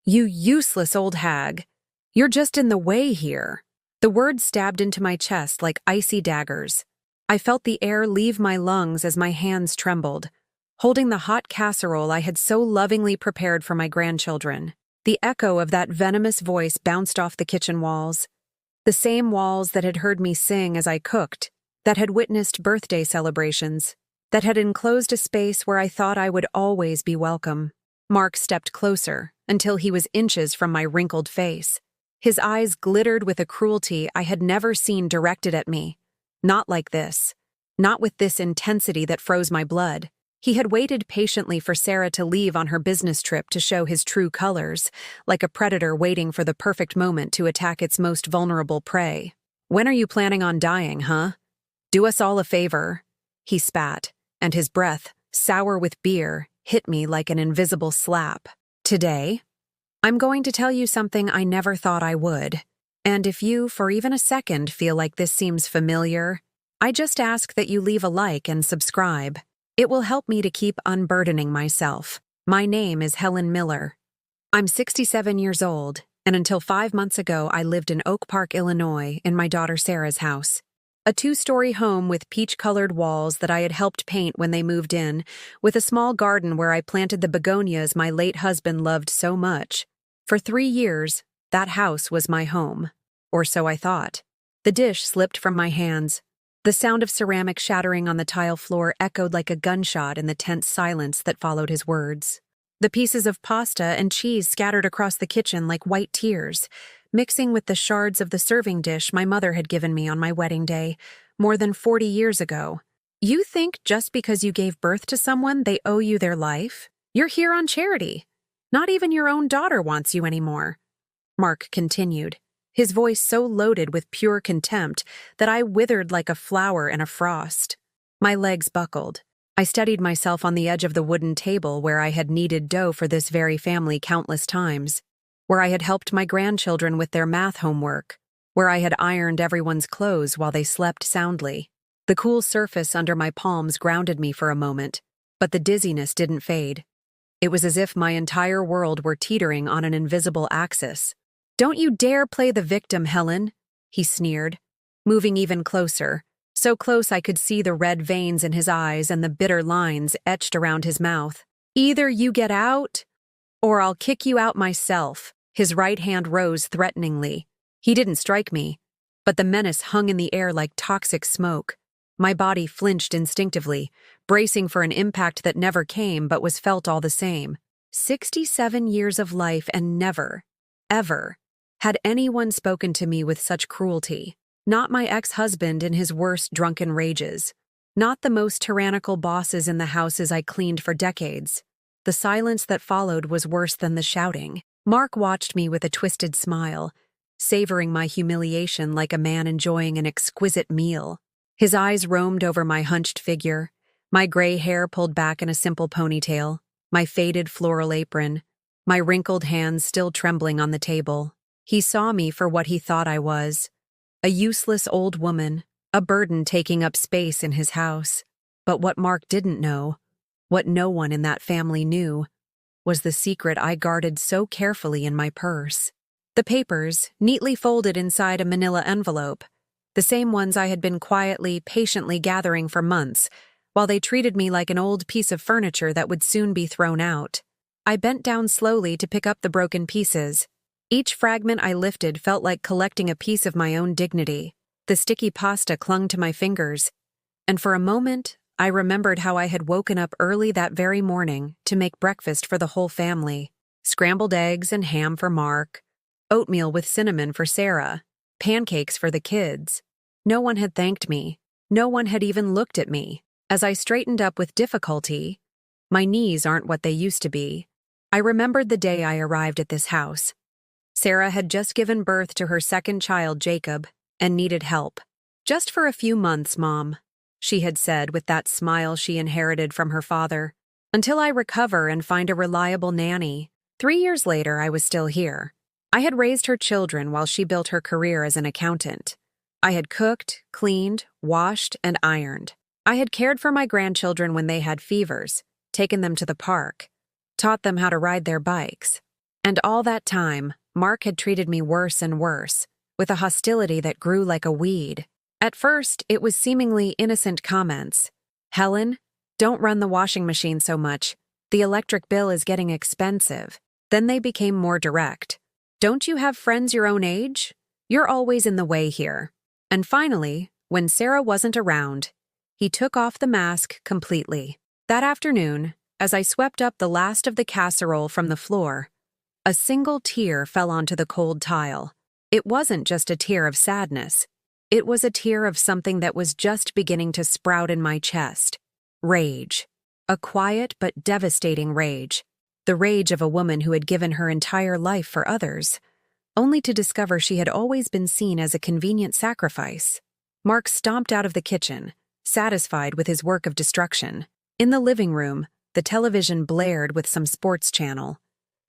You useless old hag. You're just in the way here. The words stabbed into my chest like icy daggers. I felt the air leave my lungs as my hands trembled, holding the hot casserole I had so lovingly prepared for my grandchildren. The echo of that venomous voice bounced off the kitchen walls, the same walls that had heard me sing as I cooked, that had witnessed birthday celebrations, that had enclosed a space where I thought I would always be welcome. Mark stepped closer until he was inches from my wrinkled face. His eyes glittered with a cruelty I had never seen directed at me. Not like this. Not with this intensity that froze my blood. He had waited patiently for Sarah to leave on her business trip to show his true colors, like a predator waiting for the perfect moment to attack its most vulnerable prey. "When are you planning on dying, huh? Do us all a favor." He spat, and his breath, sour with beer, hit me like an invisible slap. "Today, I'm going to tell you something I never thought I would. And if you, for even a second, feel like this seems familiar, I just ask that you leave a like and subscribe. It will help me to keep unburdening myself. My name is Helen Miller. I'm 67 years old, and until 5 months ago I lived in Oak Park, Illinois, in my daughter Sarah's house. A 2-story home with peach-colored walls that I had helped paint when they moved in, with a small garden where I planted the begonias my late husband loved so much. For 3 years, that house was my home. Or so I thought. The dish slipped from my hands. The sound of ceramic shattering on the tile floor echoed like a gunshot in the tense silence that followed his words. The pieces of pasta and cheese scattered across the kitchen like white tears, mixing with the shards of the serving dish my mother had given me on my wedding day, more than 40 years ago. You think just because you gave birth to someone they owe you their life? You're here on charity. Not even your own daughter wants you anymore." Mark continued, his voice so loaded with pure contempt that I withered like a flower in a frost. My legs buckled. I steadied myself on the edge of the wooden table where I had kneaded dough for this very family countless times, where I had helped my grandchildren with their math homework, where I had ironed everyone's clothes while they slept soundly. The cool surface under my palms grounded me for a moment, but the dizziness didn't fade. It was as if my entire world were teetering on an invisible axis. "Don't you dare play the victim, Helen," he sneered, moving even closer, so close I could see the red veins in his eyes and the bitter lines etched around his mouth. "Either you get out, or I'll kick you out myself." His right hand rose threateningly. He didn't strike me, but the menace hung in the air like toxic smoke. My body flinched instinctively, bracing for an impact that never came but was felt all the same. 67 years of life and never, ever, had anyone spoken to me with such cruelty. Not my ex-husband in his worst drunken rages. Not the most tyrannical bosses in the houses I cleaned for decades. The silence that followed was worse than the shouting. Mark watched me with a twisted smile, savoring my humiliation like a man enjoying an exquisite meal. His eyes roamed over my hunched figure, my gray hair pulled back in a simple ponytail, my faded floral apron, my wrinkled hands still trembling on the table. He saw me for what he thought I was, a useless old woman, a burden taking up space in his house. But what Mark didn't know, what no one in that family knew, was the secret I guarded so carefully in my purse. The papers, neatly folded inside a manila envelope, the same ones I had been quietly, patiently gathering for months, while they treated me like an old piece of furniture that would soon be thrown out. I bent down slowly to pick up the broken pieces. Each fragment I lifted felt like collecting a piece of my own dignity. The sticky pasta clung to my fingers, and for a moment, I remembered how I had woken up early that very morning to make breakfast for the whole family. Scrambled eggs and ham for Mark, oatmeal with cinnamon for Sarah, pancakes for the kids. No one had thanked me. No one had even looked at me. As I straightened up with difficulty, my knees aren't what they used to be. I remembered the day I arrived at this house. Sarah had just given birth to her second child, Jacob, and needed help. "Just for a few months, Mom," she had said with that smile she inherited from her father, "until I recover and find a reliable nanny." 3 years later, I was still here. I had raised her children while she built her career as an accountant. I had cooked, cleaned, washed, and ironed. I had cared for my grandchildren when they had fevers, taken them to the park, taught them how to ride their bikes. And all that time, Mark had treated me worse and worse, with a hostility that grew like a weed. At first, it was seemingly innocent comments. "Helen, don't run the washing machine so much. The electric bill is getting expensive." Then they became more direct. "Don't you have friends your own age? You're always in the way here." And finally, when Sarah wasn't around, he took off the mask completely. That afternoon, as I swept up the last of the casserole from the floor, a single tear fell onto the cold tile. It wasn't just a tear of sadness. It was a tear of something that was just beginning to sprout in my chest. Rage. A quiet but devastating rage. The rage of a woman who had given her entire life for others, only to discover she had always been seen as a convenient sacrifice. Mark stomped out of the kitchen, satisfied with his work of destruction. In the living room, the television blared with some sports channel.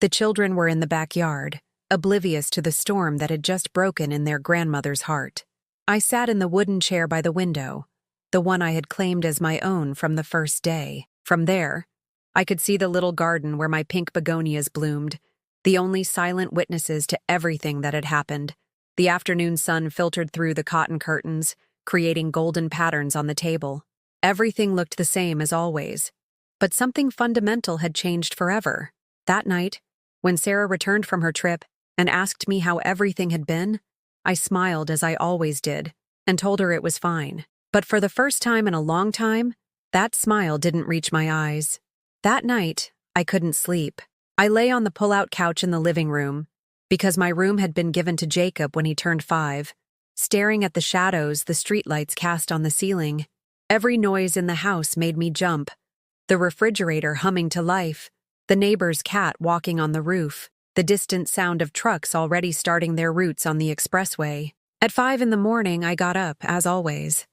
The children were in the backyard, oblivious to the storm that had just broken in their grandmother's heart. I sat in the wooden chair by the window, the one I had claimed as my own from the first day. From there, I could see the little garden where my pink begonias bloomed, the only silent witnesses to everything that had happened. The afternoon sun filtered through the cotton curtains, creating golden patterns on the table. Everything looked the same as always, but something fundamental had changed forever. That night, when Sarah returned from her trip and asked me how everything had been, I smiled as I always did and told her it was fine. But for the first time in a long time, that smile didn't reach my eyes. That night, I couldn't sleep. I lay on the pull-out couch in the living room, because my room had been given to Jacob when he turned 5, staring at the shadows the streetlights cast on the ceiling. Every noise in the house made me jump. The refrigerator humming to life, the neighbor's cat walking on the roof, the distant sound of trucks already starting their routes on the expressway. At 5 in the morning, I got up, as always.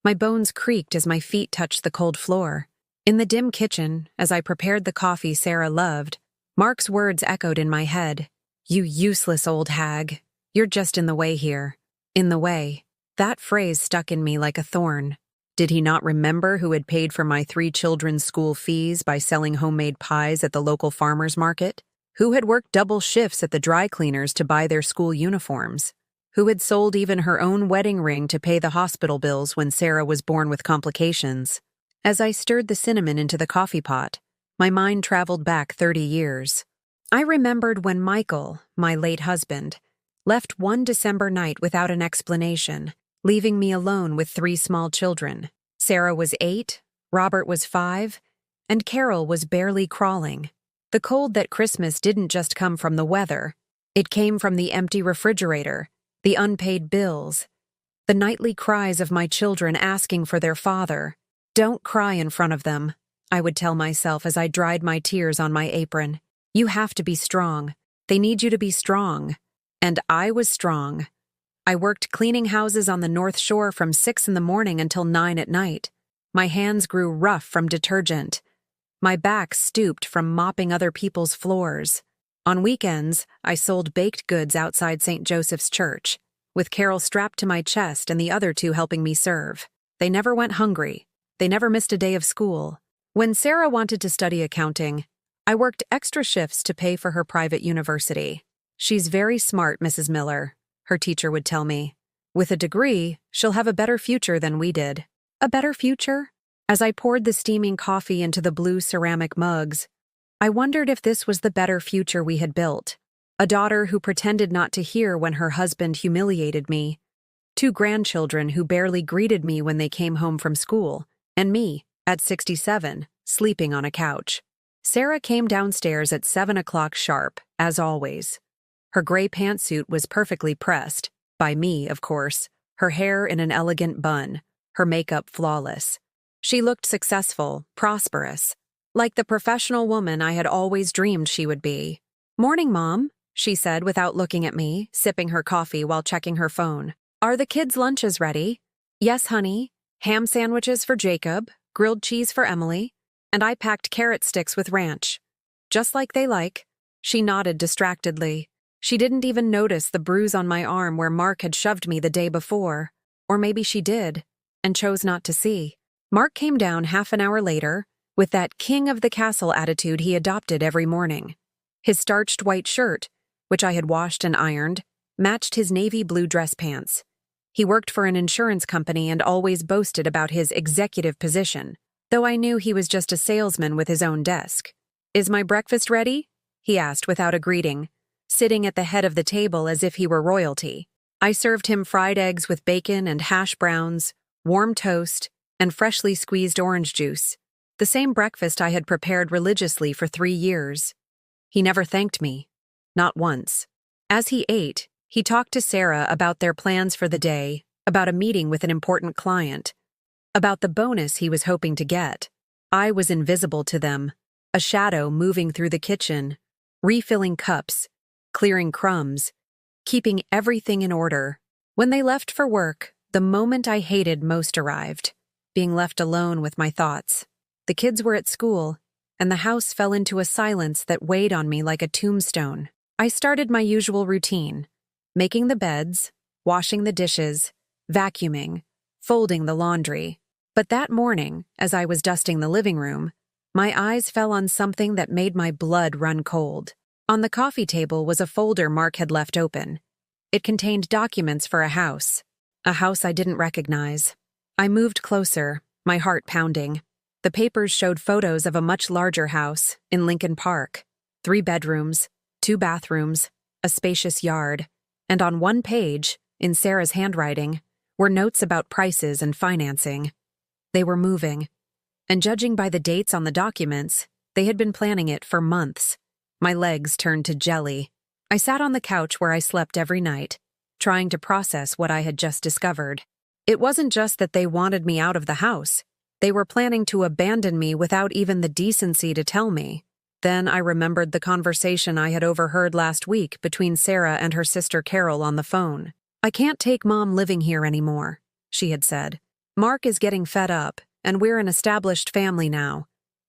My bones creaked as my feet touched the cold floor. In the dim kitchen, as I prepared the coffee Sarah loved, Mark's words echoed in my head. "You useless old hag. You're just in the way here." In the way. That phrase stuck in me like a thorn. Did he not remember who had paid for my 3 children's school fees by selling homemade pies at the local farmer's market? Who had worked double shifts at the dry cleaners to buy their school uniforms? Who had sold even her own wedding ring to pay the hospital bills when Sarah was born with complications? As I stirred the cinnamon into the coffee pot, my mind traveled back 30 years. I remembered when Michael, my late husband, left one December night without an explanation, leaving me alone with 3 small children. Sarah was 8, Robert was 5, and Carol was barely crawling. The cold that Christmas didn't just come from the weather. It came from the empty refrigerator, the unpaid bills, the nightly cries of my children asking for their father. "Don't cry in front of them," I would tell myself as I dried my tears on my apron. "You have to be strong. They need you to be strong." And I was strong. I worked cleaning houses on the North Shore from 6 in the morning until 9 at night. My hands grew rough from detergent. My back stooped from mopping other people's floors. On weekends, I sold baked goods outside St. Joseph's Church, with Carol strapped to my chest and the other 2 helping me serve. They never went hungry. They never missed a day of school. When Sarah wanted to study accounting, I worked extra shifts to pay for her private university. "She's very smart, Mrs. Miller," her teacher would tell me. "With a degree, she'll have a better future than we did." A better future? As I poured the steaming coffee into the blue ceramic mugs, I wondered if this was the better future we had built. A daughter who pretended not to hear when her husband humiliated me. 2 grandchildren who barely greeted me when they came home from school. And me, at 67, sleeping on a couch. Sarah came downstairs at 7 o'clock sharp, as always. Her gray pantsuit was perfectly pressed, by me, of course, her hair in an elegant bun, her makeup flawless. She looked successful, prosperous, like the professional woman I had always dreamed she would be. "Morning, Mom," she said without looking at me, sipping her coffee while checking her phone. "Are the kids' lunches ready?" "Yes, honey. Ham sandwiches for Jacob, grilled cheese for Emily, and I packed carrot sticks with ranch. Just like they like." She nodded distractedly. She didn't even notice the bruise on my arm where Mark had shoved me the day before. Or maybe she did, and chose not to see. Mark came down half an hour later, with that king of the castle attitude he adopted every morning. His starched white shirt, which I had washed and ironed, matched his navy blue dress pants. He worked for an insurance company and always boasted about his executive position, though I knew he was just a salesman with his own desk. "Is my breakfast ready?" he asked without a greeting, sitting at the head of the table as if he were royalty. I served him fried eggs with bacon and hash browns, warm toast, and freshly squeezed orange juice, the same breakfast I had prepared religiously for 3 years. He never thanked me, not once. As he ate, he talked to Sarah about their plans for the day, about a meeting with an important client, about the bonus he was hoping to get. I was invisible to them, a shadow moving through the kitchen, refilling cups, clearing crumbs, keeping everything in order. When they left for work, the moment I hated most arrived, being left alone with my thoughts. The kids were at school, and the house fell into a silence that weighed on me like a tombstone. I started my usual routine, making the beds, washing the dishes, vacuuming, folding the laundry. But that morning, as I was dusting the living room, my eyes fell on something that made my blood run cold. On the coffee table was a folder Mark had left open. It contained documents for a house I didn't recognize. I moved closer, my heart pounding. The papers showed photos of a much larger house in Lincoln Park, 3 bedrooms, 2 bathrooms, a spacious yard, and on one page, in Sarah's handwriting, were notes about prices and financing. They were moving, and judging by the dates on the documents, they had been planning it for months. My legs turned to jelly. I sat on the couch where I slept every night, trying to process what I had just discovered. It wasn't just that they wanted me out of the house. They were planning to abandon me without even the decency to tell me. Then I remembered the conversation I had overheard last week between Sarah and her sister Carol on the phone. "I can't take Mom living here anymore," she had said. "Mark is getting fed up, and we're an established family now.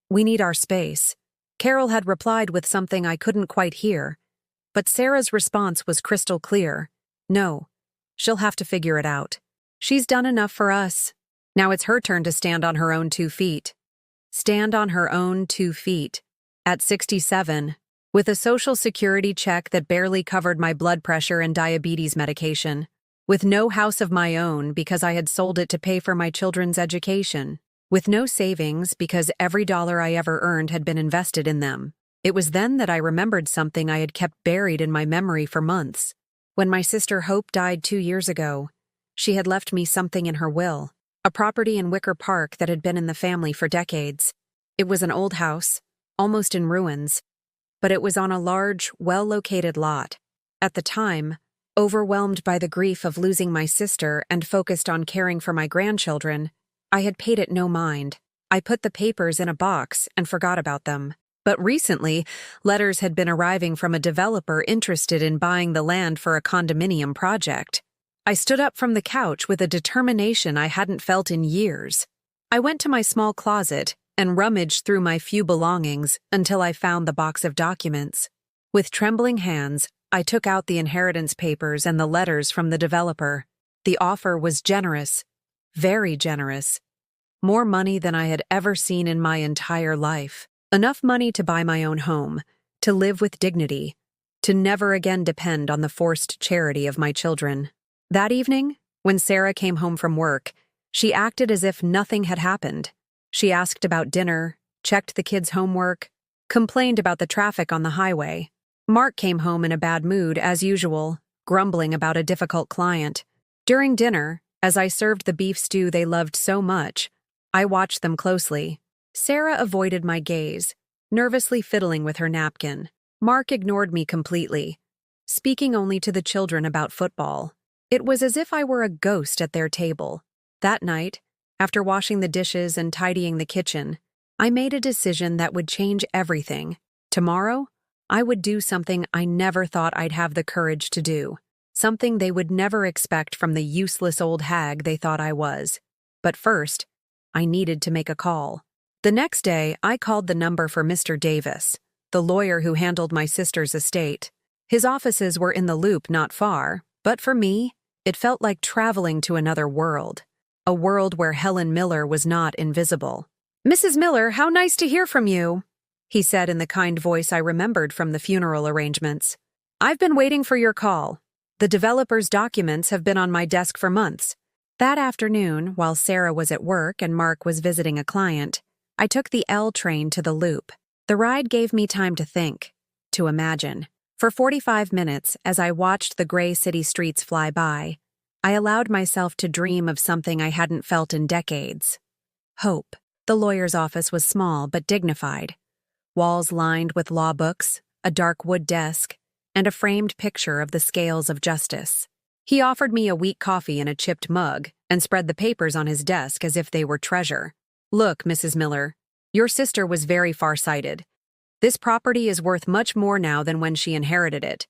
We need our space." Carol had replied with something I couldn't quite hear, but Sarah's response was crystal clear. "No, she'll have to figure it out. She's done enough for us. Now it's her turn to stand on her own 2 feet. Stand on her own 2 feet. At 67, with a Social Security check that barely covered my blood pressure and diabetes medication, with no house of my own because I had sold it to pay for my children's education, with no savings because every dollar I ever earned had been invested in them. It was then that I remembered something I had kept buried in my memory for months. When my sister Hope died 2 years ago, she had left me something in her will, a property in Wicker Park that had been in the family for decades. It was an old house, almost in ruins, but it was on a large, well-located lot. At the time, overwhelmed by the grief of losing my sister and focused on caring for my grandchildren, I had paid it no mind. I put the papers in a box and forgot about them. But recently, letters had been arriving from a developer interested in buying the land for a condominium project. I stood up from the couch with a determination I hadn't felt in years. I went to my small closet and rummaged through my few belongings until I found the box of documents. With trembling hands, I took out the inheritance papers and the letters from the developer. The offer was generous, very generous. More money than I had ever seen in my entire life. Enough money to buy my own home, to live with dignity, to never again depend on the forced charity of my children. That evening, when Sarah came home from work, she acted as if nothing had happened. She asked about dinner, checked the kids' homework, complained about the traffic on the highway. Mark came home in a bad mood, as usual, grumbling about a difficult client. During dinner, as I served the beef stew they loved so much, I watched them closely. Sarah avoided my gaze, nervously fiddling with her napkin. Mark ignored me completely, speaking only to the children about football. It was as if I were a ghost at their table. That night, after washing the dishes and tidying the kitchen, I made a decision that would change everything. Tomorrow, I would do something I never thought I'd have the courage to do. Something they would never expect from the useless old hag they thought I was. But first, I needed to make a call. The next day, I called the number for Mr. Davis, the lawyer who handled my sister's estate. His offices were in the Loop not far, but for me, it felt like traveling to another world. A world where Helen Miller was not invisible. "Mrs. Miller, how nice to hear from you." he said in the kind voice I remembered from the funeral arrangements. "I've been waiting for your call. The developer's documents have been on my desk for months." That afternoon, while Sarah was at work and Mark was visiting a client, I took the L train to the Loop. The ride gave me time to think, to imagine. For 45 minutes, as I watched the gray city streets fly by, I allowed myself to dream of something I hadn't felt in decades. Hope. The lawyer's office was small but dignified. Walls lined with law books, a dark wood desk, and a framed picture of the scales of justice. He offered me a weak coffee in a chipped mug and spread the papers on his desk as if they were treasure. "Look, Mrs. Miller, your sister was very far-sighted. This property is worth much more now than when she inherited it.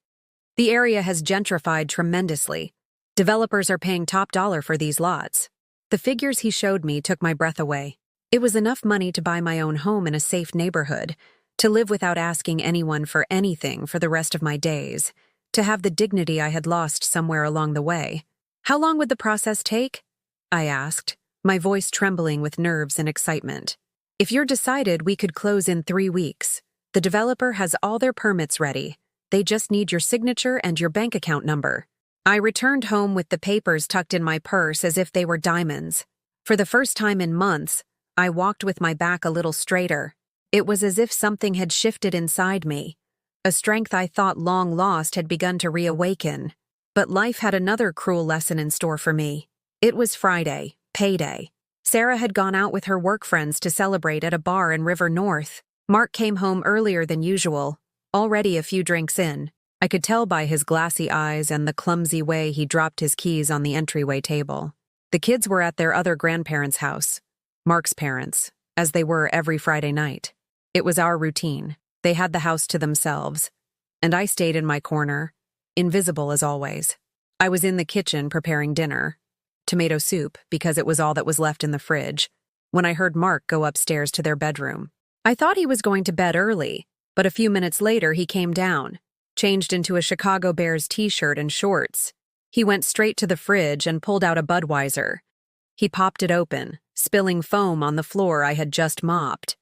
The area has gentrified tremendously. Developers are paying top dollar for these lots." The figures he showed me took my breath away. It was enough money to buy my own home in a safe neighborhood, to live without asking anyone for anything for the rest of my days, to have the dignity I had lost somewhere along the way. "How long would the process take?" I asked, my voice trembling with nerves and excitement. "If you're decided, we could close in 3 weeks. The developer has all their permits ready. They just need your signature and your bank account number." I returned home with the papers tucked in my purse as if they were diamonds. For the first time in months, I walked with my back a little straighter. It was as if something had shifted inside me. A strength I thought long lost had begun to reawaken. But life had another cruel lesson in store for me. It was Friday, payday. Sarah had gone out with her work friends to celebrate at a bar in River North. Mark came home earlier than usual, already a few drinks in. I could tell by his glassy eyes and the clumsy way he dropped his keys on the entryway table. The kids were at their other grandparents' house, Mark's parents, as they were every Friday night. It was our routine. They had the house to themselves, and I stayed in my corner, invisible as always. I was in the kitchen preparing dinner, tomato soup because it was all that was left in the fridge, when I heard Mark go upstairs to their bedroom. I thought he was going to bed early, but a few minutes later he came down, changed into a Chicago Bears t-shirt and shorts. He went straight to the fridge and pulled out a Budweiser. He popped it open, spilling foam on the floor I had just mopped.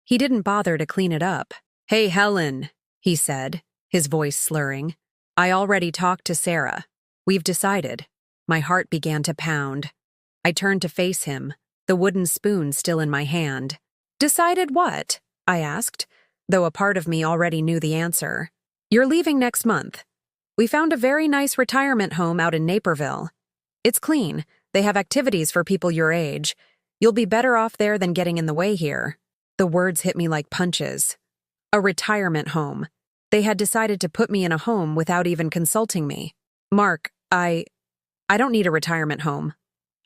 He didn't bother to clean it up. "Hey, Helen," he said, his voice slurring. "I already talked to Sarah. We've decided." My heart began to pound. I turned to face him, the wooden spoon still in my hand. "Decided what?" I asked, though a part of me already knew the answer. "You're leaving next month. We found a very nice retirement home out in Naperville. It's clean. They have activities for people your age. You'll be better off there than getting in the way here." The words hit me like punches. A retirement home. They had decided to put me in a home without even consulting me. "Mark, I don't need a retirement home.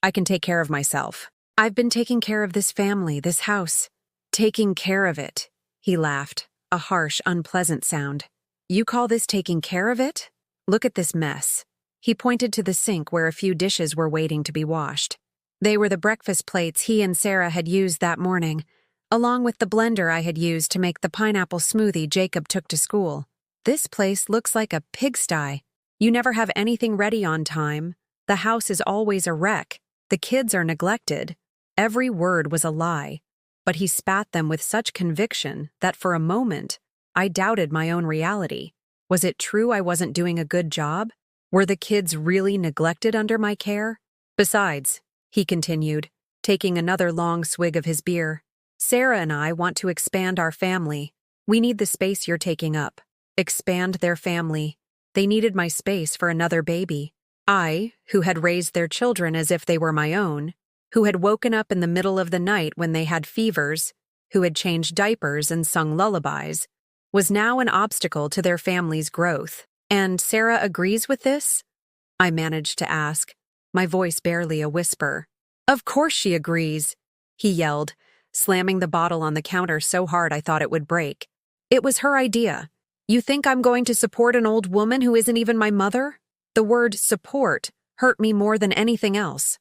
I can take care of myself. I've been taking care of this family, this house. Taking care of it." He laughed, a harsh, unpleasant sound. "You call this taking care of it? Look at this mess." He pointed to the sink where a few dishes were waiting to be washed. They were the breakfast plates he and Sarah had used that morning, along with the blender I had used to make the pineapple smoothie Jacob took to school. "This place looks like a pigsty. You never have anything ready on time. The house is always a wreck. The kids are neglected." Every word was a lie, but he spat them with such conviction that for a moment, I doubted my own reality. Was it true I wasn't doing a good job? Were the kids really neglected under my care? "Besides," he continued, taking another long swig of his beer, "Sarah and I want to expand our family. We need the space you're taking up." Expand their family. They needed my space for another baby. I, who had raised their children as if they were my own, who had woken up in the middle of the night when they had fevers, who had changed diapers and sung lullabies, was now an obstacle to their family's growth. "And Sarah agrees with this?" I managed to ask, my voice barely a whisper. "Of course she agrees," he yelled, slamming the bottle on the counter so hard I thought it would break. "It was her idea. You think I'm going to support an old woman who isn't even my mother?" The word support hurt me more than anything else.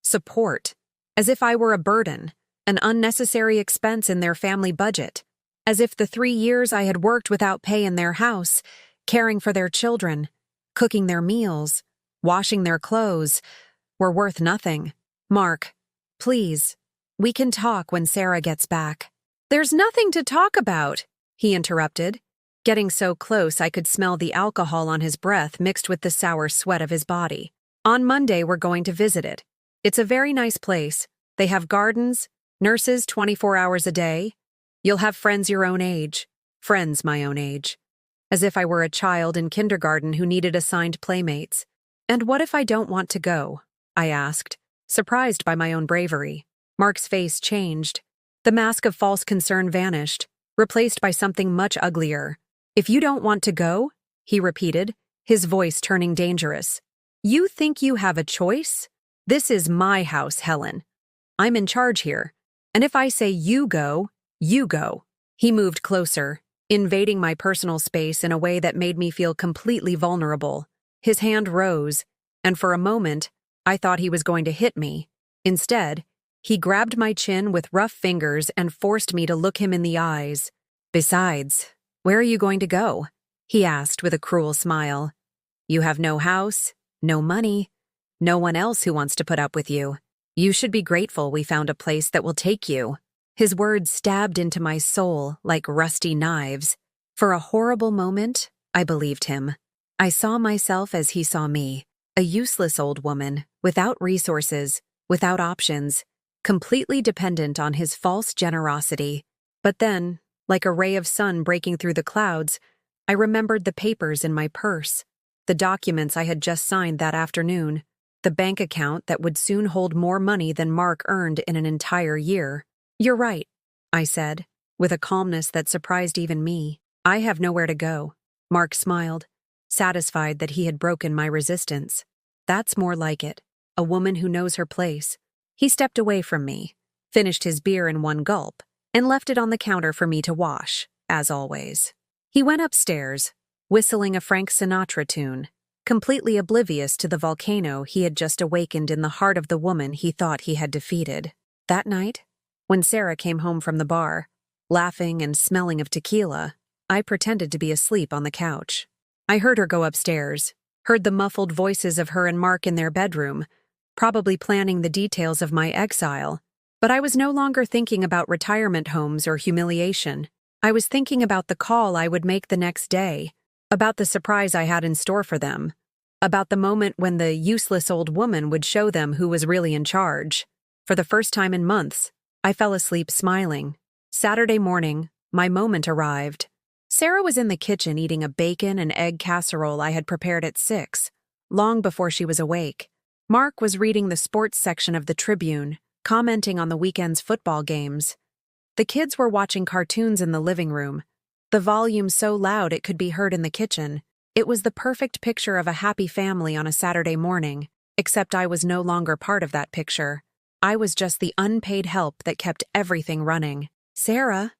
Support. As if I were a burden, an unnecessary expense in their family budget. As if the 3 years I had worked without pay in their house, caring for their children, cooking their meals, washing their clothes, were worth nothing. "Mark, please, we can talk when Sarah gets back." There's nothing to talk about, he interrupted, getting so close I could smell the alcohol on his breath mixed with the sour sweat of his body. On Monday, we're going to visit it. It's a very nice place. They have gardens, nurses 24 hours a day. You'll have friends your own age. Friends my own age. As if I were a child in kindergarten who needed assigned playmates. And what if I don't want to go? I asked, surprised by my own bravery. Mark's face changed. The mask of false concern vanished, replaced by something much uglier. If you don't want to go, he repeated, his voice turning dangerous. You think you have a choice? This is my house, Helen. I'm in charge here. And if I say you go, you go. He moved closer, invading my personal space in a way that made me feel completely vulnerable. His hand rose, and for a moment, I thought he was going to hit me. Instead, he grabbed my chin with rough fingers and forced me to look him in the eyes. Besides, where are you going to go? He asked with a cruel smile. You have no house, no money, no one else who wants to put up with you. You should be grateful we found a place that will take you. His words stabbed into my soul like rusty knives. For a horrible moment, I believed him. I saw myself as he saw me, a useless old woman, without resources, without options, completely dependent on his false generosity. But then, like a ray of sun breaking through the clouds, I remembered the papers in my purse, the documents I had just signed that afternoon, the bank account that would soon hold more money than Mark earned in an entire year. You're right, I said, with a calmness that surprised even me. I have nowhere to go. Mark smiled, satisfied that he had broken my resistance. That's more like it, a woman who knows her place. He stepped away from me, finished his beer in one gulp, and left it on the counter for me to wash, as always. He went upstairs, whistling a Frank Sinatra tune, completely oblivious to the volcano he had just awakened in the heart of the woman he thought he had defeated. That night, when Sarah came home from the bar, laughing and smelling of tequila, I pretended to be asleep on the couch. I heard her go upstairs, heard the muffled voices of her and Mark in their bedroom, probably planning the details of my exile, but I was no longer thinking about retirement homes or humiliation. I was thinking about the call I would make the next day, about the surprise I had in store for them, about the moment when the useless old woman would show them who was really in charge. For the first time in months, I fell asleep smiling. Saturday morning, my moment arrived. Sarah was in the kitchen eating a bacon and egg casserole I had prepared at 6, long before she was awake. Mark was reading the sports section of the Tribune, commenting on the weekend's football games. The kids were watching cartoons in the living room, the volume so loud it could be heard in the kitchen. It was the perfect picture of a happy family on a Saturday morning, except I was no longer part of that picture. I was just the unpaid help that kept everything running. Sarah,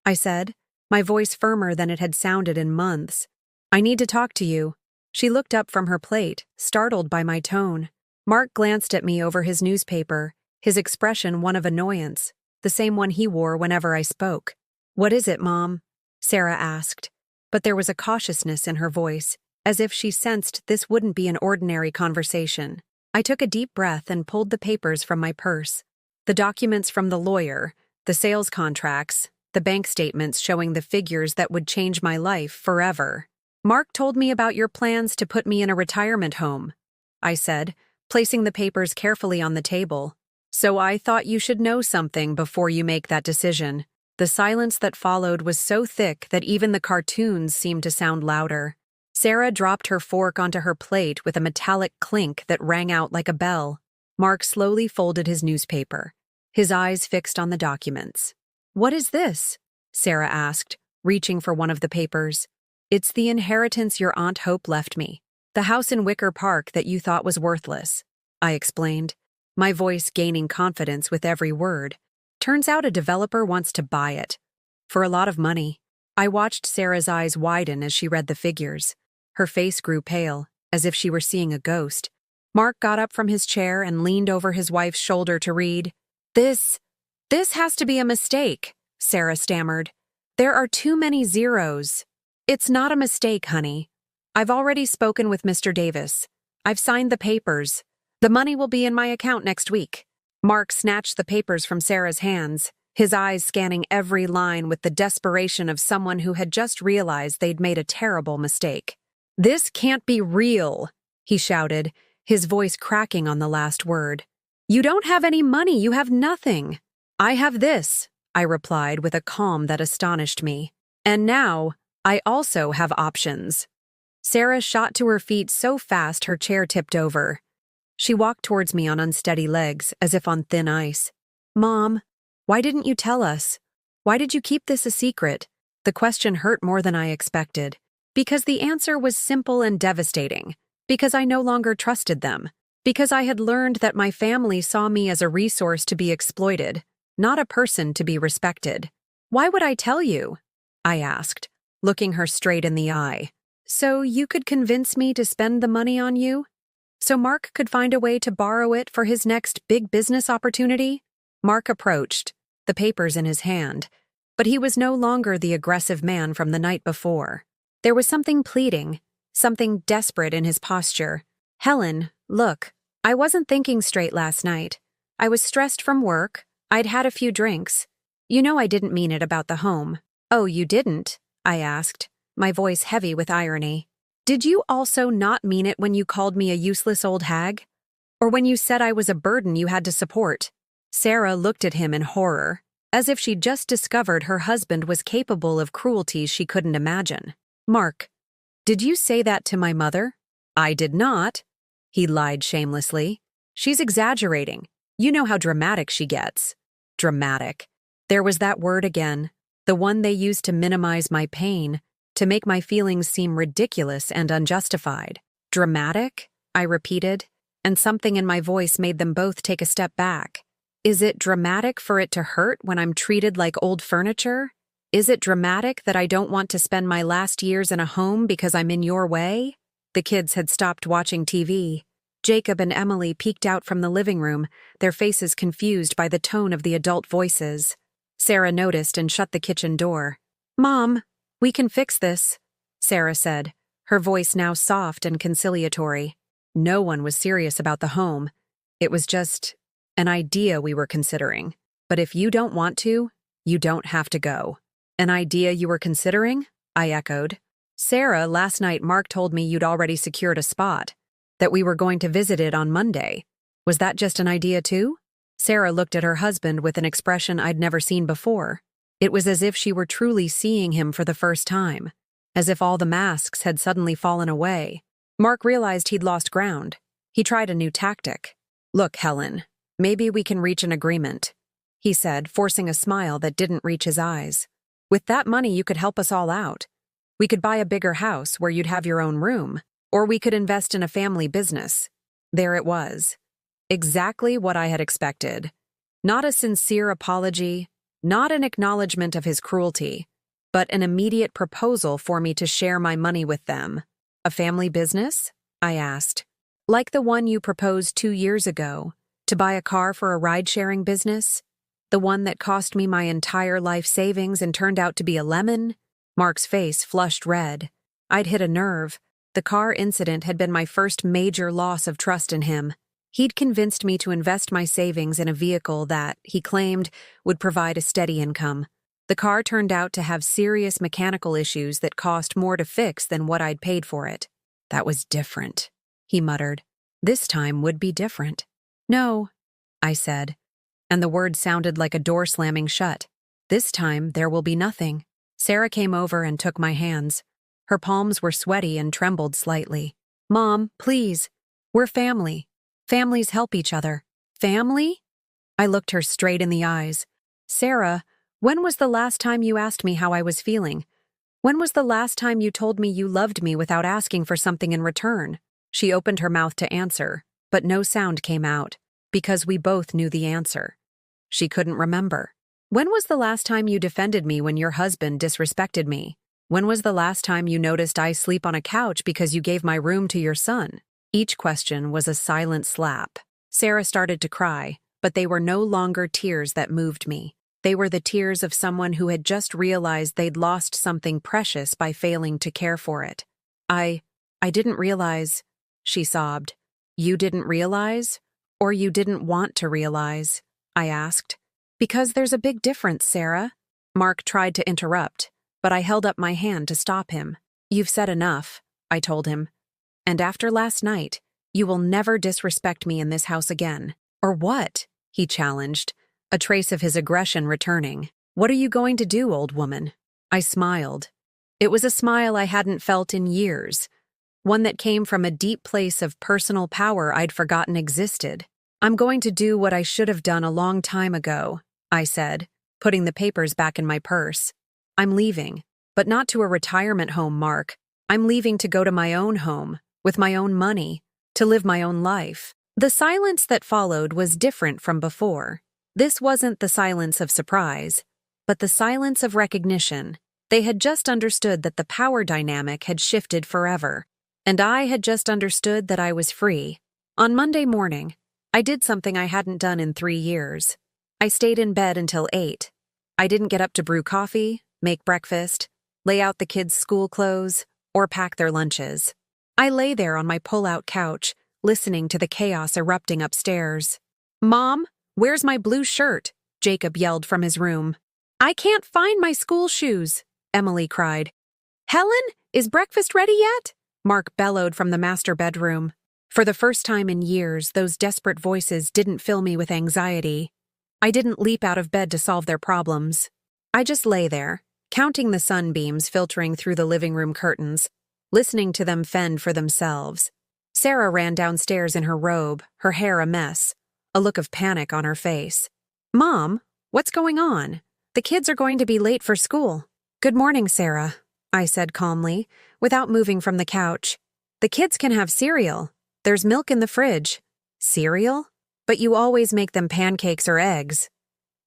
I said, my voice firmer than it had sounded in months. I need to talk to you. She looked up from her plate, startled by my tone. Mark glanced at me over his newspaper, his expression one of annoyance, the same one he wore whenever I spoke. What is it, Mom? Sarah asked, but there was a cautiousness in her voice, as if she sensed this wouldn't be an ordinary conversation. I took a deep breath and pulled the papers from my purse. The documents from the lawyer, the sales contracts, the bank statements showing the figures that would change my life forever. Mark told me about your plans to put me in a retirement home, I said, placing the papers carefully on the table. So I thought you should know something before you make that decision. The silence that followed was so thick that even the cartoons seemed to sound louder. Sarah dropped her fork onto her plate with a metallic clink that rang out like a bell. Mark slowly folded his newspaper, his eyes fixed on the documents. What is this? Sarah asked, reaching for one of the papers. It's the inheritance your Aunt Hope left me. The house in Wicker Park that you thought was worthless, I explained, my voice gaining confidence with every word. Turns out a developer wants to buy it. For a lot of money. I watched Sarah's eyes widen as she read the figures. Her face grew pale, as if she were seeing a ghost. Mark got up from his chair and leaned over his wife's shoulder to read. This has to be a mistake, Sarah stammered. There are too many zeros. It's not a mistake, honey. I've already spoken with Mr. Davis. I've signed the papers. The money will be in my account next week. Mark snatched the papers from Sarah's hands, his eyes scanning every line with the desperation of someone who had just realized they'd made a terrible mistake. "This can't be real," he shouted, his voice cracking on the last word. "You don't have any money, you have nothing." "I have this," I replied with a calm that astonished me. "And now, I also have options." Sarah shot to her feet so fast her chair tipped over. She walked towards me on unsteady legs, as if on thin ice. "Mom, why didn't you tell us? Why did you keep this a secret?" The question hurt more than I expected. Because the answer was simple and devastating. Because I no longer trusted them. Because I had learned that my family saw me as a resource to be exploited, not a person to be respected. "Why would I tell you?" I asked, looking her straight in the eye. "So you could convince me to spend the money on you? So Mark could find a way to borrow it for his next big business opportunity?" Mark approached, the papers in his hand, but he was no longer the aggressive man from the night before. There was something pleading, something desperate in his posture. "Helen, look, I wasn't thinking straight last night. I was stressed from work. I'd had a few drinks. You know I didn't mean it about the home." "Oh, you didn't?" I asked, my voice heavy with irony. "Did you also not mean it when you called me a useless old hag? Or when you said I was a burden you had to support?" Sarah looked at him in horror, as if she'd just discovered her husband was capable of cruelties she couldn't imagine. "Mark, did you say that to my mother?" "I did not," he lied shamelessly. "She's exaggerating. You know how dramatic she gets." Dramatic. There was that word again, the one they used to minimize my pain, to make my feelings seem ridiculous and unjustified. "Dramatic?" I repeated, and something in my voice made them both take a step back. "Is it dramatic for it to hurt when I'm treated like old furniture? Is it dramatic that I don't want to spend my last years in a home because I'm in your way?" The kids had stopped watching TV. Jacob and Emily peeked out from the living room, their faces confused by the tone of the adult voices. Sarah noticed and shut the kitchen door. "Mom, we can fix this," Sarah said, her voice now soft and conciliatory. No one was serious about the home. It was just an idea we were considering. "But if you don't want to, you don't have to go." "An idea you were considering?" I echoed. "Sarah, last night Mark told me you'd already secured a spot, that we were going to visit it on Monday. Was that just an idea too?" Sarah looked at her husband with an expression I'd never seen before. It was as if she were truly seeing him for the first time, as if all the masks had suddenly fallen away. Mark realized he'd lost ground. He tried a new tactic. "Look, Helen, maybe we can reach an agreement," he said, forcing a smile that didn't reach his eyes. "With that money you could help us all out. We could buy a bigger house where you'd have your own room, or we could invest in a family business." There it was. Exactly what I had expected. Not a sincere apology, not an acknowledgement of his cruelty, but an immediate proposal for me to share my money with them. "A family business?" I asked. "Like the one you proposed 2 years ago, to buy a car for a ride-sharing business? The one that cost me my entire life savings and turned out to be a lemon?" Mark's face flushed red. I'd hit a nerve. The car incident had been my first major loss of trust in him. He'd convinced me to invest my savings in a vehicle that, he claimed, would provide a steady income. The car turned out to have serious mechanical issues that cost more to fix than what I'd paid for it. "That was different," he muttered. "This time would be different." "No," I said, and the word sounded like a door slamming shut. "This time there will be nothing." Sarah came over and took my hands. Her palms were sweaty and trembled slightly. "Mom, please. We're family. Families help each other." "Family?" I looked her straight in the eyes. "Sarah, when was the last time you asked me how I was feeling? When was the last time you told me you loved me without asking for something in return?" She opened her mouth to answer, but no sound came out, because we both knew the answer. She couldn't remember. "When was the last time you defended me when your husband disrespected me? When was the last time you noticed I sleep on a couch because you gave my room to your son?" Each question was a silent slap. Sarah started to cry, but they were no longer tears that moved me. They were the tears of someone who had just realized they'd lost something precious by failing to care for it. I didn't realize," she sobbed. "You didn't realize? Or you didn't want to realize?" I asked. Because there's a big difference, Sarah. Mark tried to interrupt, but I held up my hand to stop him. You've said enough, I told him. And after last night, you will never disrespect me in this house again. Or what? He challenged, a trace of his aggression returning. What are you going to do, old woman? I smiled. It was a smile I hadn't felt in years, one that came from a deep place of personal power I'd forgotten existed. I'm going to do what I should have done a long time ago, I said, putting the papers back in my purse. I'm leaving, but not to a retirement home, Mark. I'm leaving to go to my own home, with my own money, to live my own life. The silence that followed was different from before. This wasn't the silence of surprise, but the silence of recognition. They had just understood that the power dynamic had shifted forever, and I had just understood that I was free. On Monday morning, I did something I hadn't done in 3 years. I stayed in bed until 8. I didn't get up to brew coffee, make breakfast, lay out the kids' school clothes, or pack their lunches. I lay there on my pull-out couch, listening to the chaos erupting upstairs. Mom, where's my blue shirt? Jacob yelled from his room. I can't find my school shoes, Emily cried. Helen, is breakfast ready yet? Mark bellowed from the master bedroom. For the first time in years, those desperate voices didn't fill me with anxiety. I didn't leap out of bed to solve their problems. I just lay there, counting the sunbeams filtering through the living room curtains, listening to them fend for themselves. Sarah ran downstairs in her robe, her hair a mess, a look of panic on her face. Mom, what's going on? The kids are going to be late for school. Good morning, Sarah, I said calmly, without moving from the couch. The kids can have cereal. There's milk in the fridge. Cereal? But you always make them pancakes or eggs.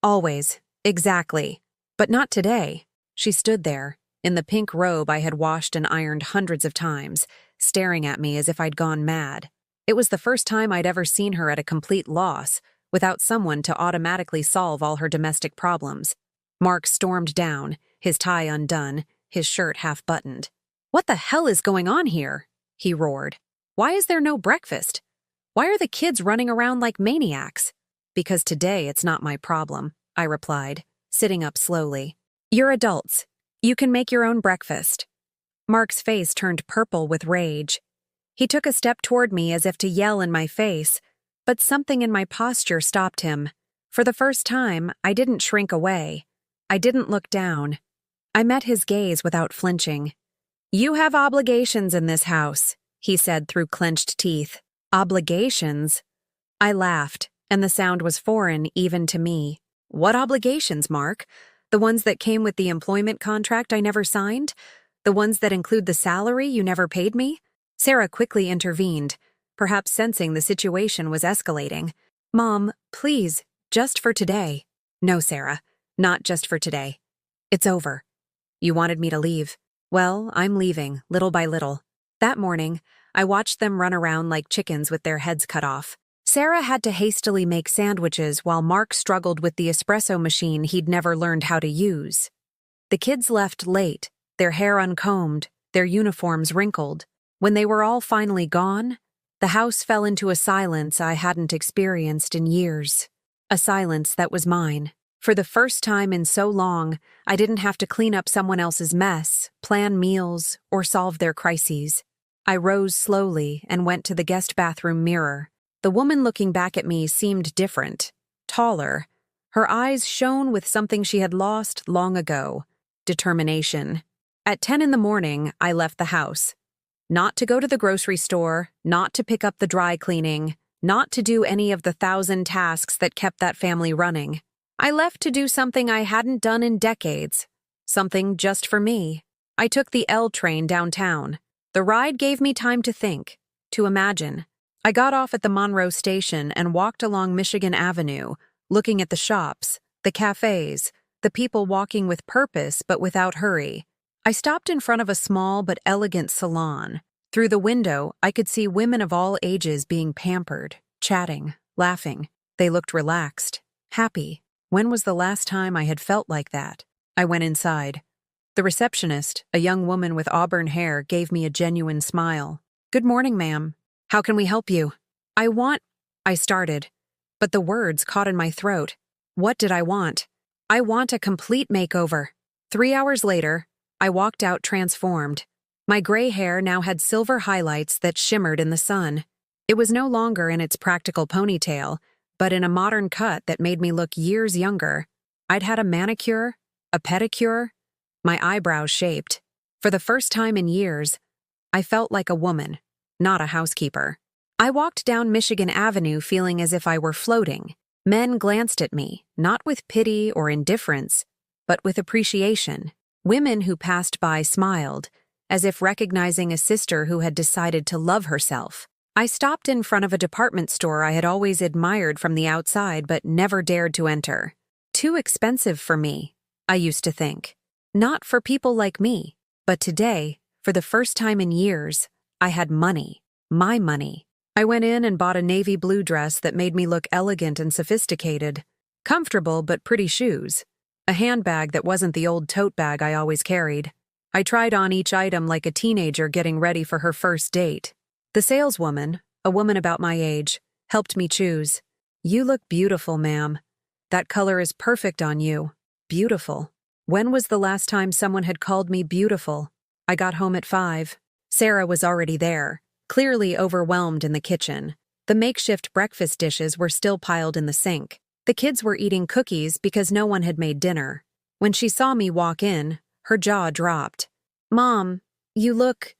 Always. Exactly. But not today. She stood there, in the pink robe I had washed and ironed hundreds of times, staring at me as if I'd gone mad. It was the first time I'd ever seen her at a complete loss, without someone to automatically solve all her domestic problems. Mark stormed down, his tie undone, his shirt half-buttoned. What the hell is going on here? He roared. Why is there no breakfast? Why are the kids running around like maniacs? Because today it's not my problem, I replied, sitting up slowly. You're adults. You can make your own breakfast. Mark's face turned purple with rage. He took a step toward me as if to yell in my face, but something in my posture stopped him. For the first time, I didn't shrink away. I didn't look down. I met his gaze without flinching. You have obligations in this house, he said through clenched teeth. Obligations? I laughed, and the sound was foreign even to me. What obligations, Mark? The ones that came with the employment contract I never signed? The ones that include the salary you never paid me? Sarah quickly intervened, perhaps sensing the situation was escalating. Mom, please, just for today. No, Sarah, not just for today. It's over. You wanted me to leave. Well, I'm leaving, little by little. That morning, I watched them run around like chickens with their heads cut off. Sarah had to hastily make sandwiches while Mark struggled with the espresso machine he'd never learned how to use. The kids left late, their hair uncombed, their uniforms wrinkled. When they were all finally gone, the house fell into a silence I hadn't experienced in years. A silence that was mine. For the first time in so long, I didn't have to clean up someone else's mess, plan meals, or solve their crises. I rose slowly and went to the guest bathroom mirror. The woman looking back at me seemed different, taller. Her eyes shone with something she had lost long ago, determination. At 10 in the morning, I left the house. Not to go to the grocery store, not to pick up the dry cleaning, not to do any of the 1,000 tasks that kept that family running. I left to do something I hadn't done in decades, something just for me. I took the L train downtown. The ride gave me time to think, to imagine. I got off at the Monroe station and walked along Michigan Avenue, looking at the shops, the cafes, the people walking with purpose but without hurry. I stopped in front of a small but elegant salon. Through the window, I could see women of all ages being pampered, chatting, laughing. They looked relaxed, happy. When was the last time I had felt like that? I went inside. The receptionist, a young woman with auburn hair, gave me a genuine smile. Good morning, ma'am. How can we help you? I started, but the words caught in my throat. What did I want? I want a complete makeover. 3 hours later, I walked out transformed. My gray hair now had silver highlights that shimmered in the sun. It was no longer in its practical ponytail, but in a modern cut that made me look years younger. I'd had a manicure, a pedicure, my eyebrows shaped. For the first time in years, I felt like a woman, not a housekeeper. I walked down Michigan Avenue feeling as if I were floating. Men glanced at me, not with pity or indifference, but with appreciation. Women who passed by smiled, as if recognizing a sister who had decided to love herself. I stopped in front of a department store I had always admired from the outside but never dared to enter. Too expensive for me, I used to think. Not for people like me. But today, for the first time in years, I had money. My money. I went in and bought a navy blue dress that made me look elegant and sophisticated. Comfortable but pretty shoes. A handbag that wasn't the old tote bag I always carried. I tried on each item like a teenager getting ready for her first date. The saleswoman, a woman about my age, helped me choose. "You look beautiful, ma'am. That color is perfect on you." Beautiful. When was the last time someone had called me beautiful? I got home at 5. Sarah was already there, clearly overwhelmed in the kitchen. The makeshift breakfast dishes were still piled in the sink. The kids were eating cookies because no one had made dinner. When she saw me walk in, her jaw dropped. "Mom, you look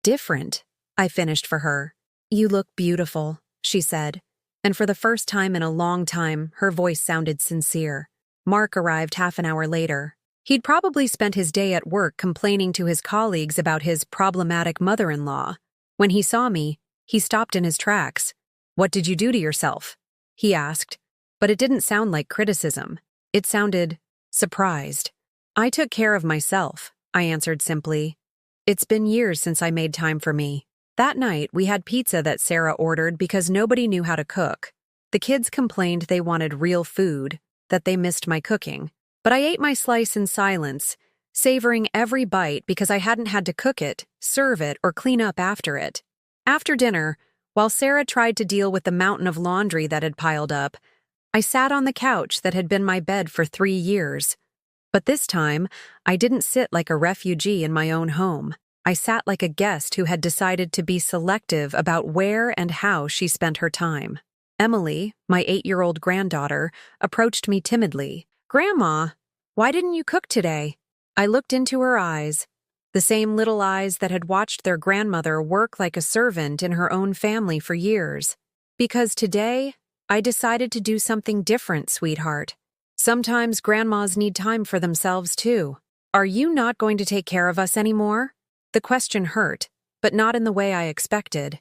different," I finished for her. "You look beautiful," she said, and for the first time in a long time, her voice sounded sincere. Mark arrived half an hour later. He'd probably spent his day at work complaining to his colleagues about his problematic mother-in-law. When he saw me, he stopped in his tracks. "What did you do to yourself?" he asked, but it didn't sound like criticism. It sounded surprised. "I took care of myself," I answered simply. "It's been years since I made time for me." That night, we had pizza that Sarah ordered because nobody knew how to cook. The kids complained they wanted real food, that they missed my cooking. But I ate my slice in silence, savoring every bite because I hadn't had to cook it, serve it, or clean up after it. After dinner, while Sarah tried to deal with the mountain of laundry that had piled up, I sat on the couch that had been my bed for 3 years. But this time, I didn't sit like a refugee in my own home. I sat like a guest who had decided to be selective about where and how she spent her time. Emily, my 8-year-old granddaughter, approached me timidly. "Grandma, why didn't you cook today?" I looked into her eyes, the same little eyes that had watched their grandmother work like a servant in her own family for years. "Because today, I decided to do something different, sweetheart. Sometimes grandmas need time for themselves, too. Are you not going to take care of us anymore?" The question hurt, but not in the way I expected.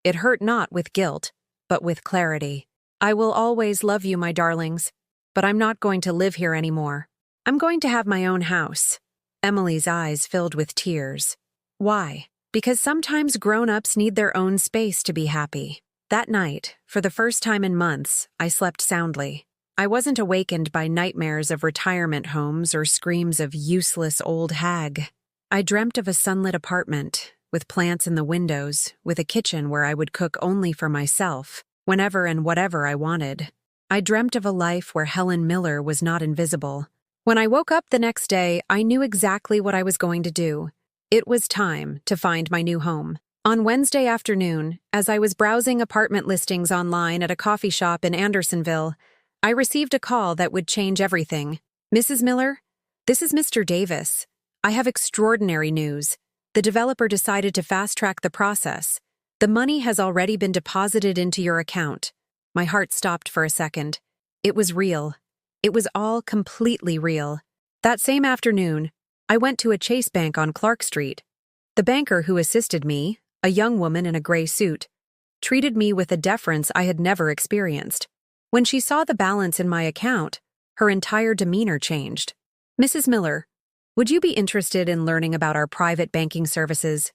It hurt not with guilt, but with clarity. "I will always love you, my darlings, but I'm not going to live here anymore. I'm going to have my own house." Emily's eyes filled with tears. "Why?" "Because sometimes grown-ups need their own space to be happy." That night, for the first time in months, I slept soundly. I wasn't awakened by nightmares of retirement homes or screams of useless old hag. I dreamt of a sunlit apartment, with plants in the windows, with a kitchen where I would cook only for myself, whenever and whatever I wanted. I dreamt of a life where Helen Miller was not invisible. When I woke up the next day, I knew exactly what I was going to do. It was time to find my new home. On Wednesday afternoon, as I was browsing apartment listings online at a coffee shop in Andersonville, I received a call that would change everything. "Mrs. Miller, this is Mr. Davis. I have extraordinary news. The developer decided to fast-track the process. The money has already been deposited into your account." My heart stopped for a second. It was real. It was all completely real. That same afternoon, I went to a Chase Bank on Clark Street. The banker who assisted me, a young woman in a gray suit, treated me with a deference I had never experienced. When she saw the balance in my account, her entire demeanor changed. "Mrs. Miller, would you be interested in learning about our private banking services?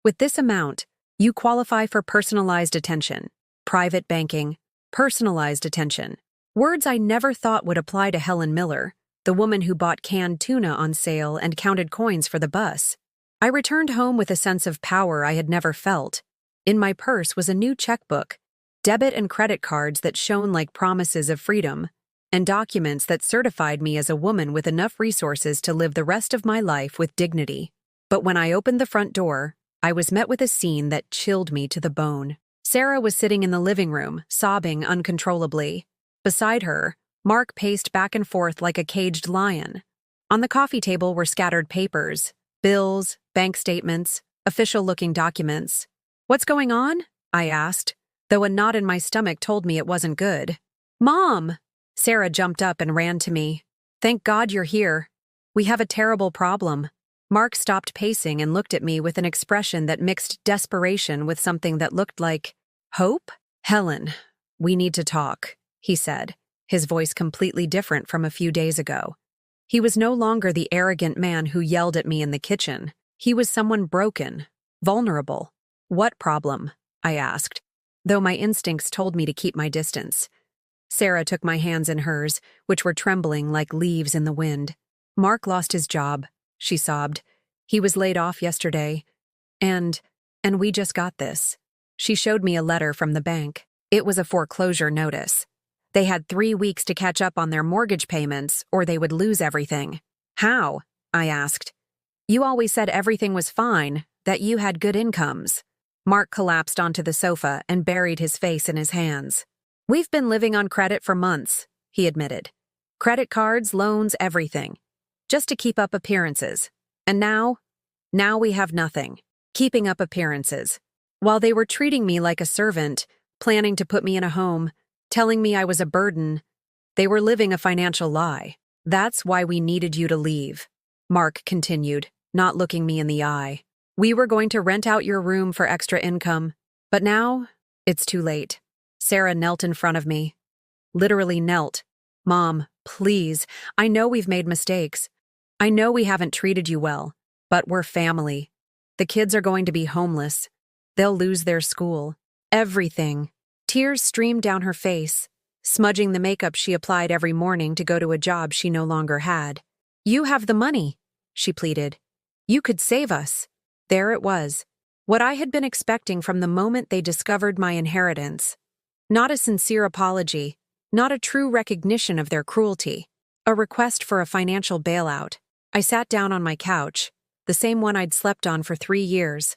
With this amount, you qualify for personalized attention. Private banking, personalized attention. Words I never thought would apply to Helen Miller, the woman who bought canned tuna on sale and counted coins for the bus. I returned home with a sense of power I had never felt. In my purse was a new checkbook, debit and credit cards that shone like promises of freedom, and documents that certified me as a woman with enough resources to live the rest of my life with dignity. But when I opened the front door, I was met with a scene that chilled me to the bone. Sarah was sitting in the living room, sobbing uncontrollably. Beside her, Mark paced back and forth like a caged lion. On the coffee table were scattered papers, bills, bank statements, official-looking documents. "What's going on?" I asked, though a knot in my stomach told me it wasn't good. "Mom!" Sarah jumped up and ran to me. "Thank God you're here. We have a terrible problem." Mark stopped pacing and looked at me with an expression that mixed desperation with something that looked like hope. "Helen, we need to talk," he said, his voice completely different from a few days ago. He was no longer the arrogant man who yelled at me in the kitchen. He was someone broken, vulnerable. "What problem?" I asked, though my instincts told me to keep my distance. Sarah took my hands in hers, which were trembling like leaves in the wind. "Mark lost his job," she sobbed. "He was laid off yesterday. And we just got this." She showed me a letter from the bank. It was a foreclosure notice. They had 3 weeks to catch up on their mortgage payments, or they would lose everything. "How?" I asked. "You always said everything was fine, that you had good incomes." Mark collapsed onto the sofa and buried his face in his hands. "We've been living on credit for months," he admitted. "Credit cards, loans, everything. Just to keep up appearances. And now we have nothing. Keeping up appearances. While they were treating me like a servant, planning to put me in a home, telling me I was a burden, they were living a financial lie. That's why we needed you to leave," Mark continued, not looking me in the eye. "We were going to rent out your room for extra income, but now it's too late." Sarah knelt in front of me. Literally knelt. "Mom, please, I know we've made mistakes. I know we haven't treated you well, but we're family. The kids are going to be homeless. They'll lose their school. Everything." Tears streamed down her face, smudging the makeup she applied every morning to go to a job she no longer had. "You have the money," she pleaded. "You could save us." There it was, what I had been expecting from the moment they discovered my inheritance. Not a sincere apology, not a true recognition of their cruelty. A request for a financial bailout. I sat down on my couch, the same one I'd slept on for 3 years,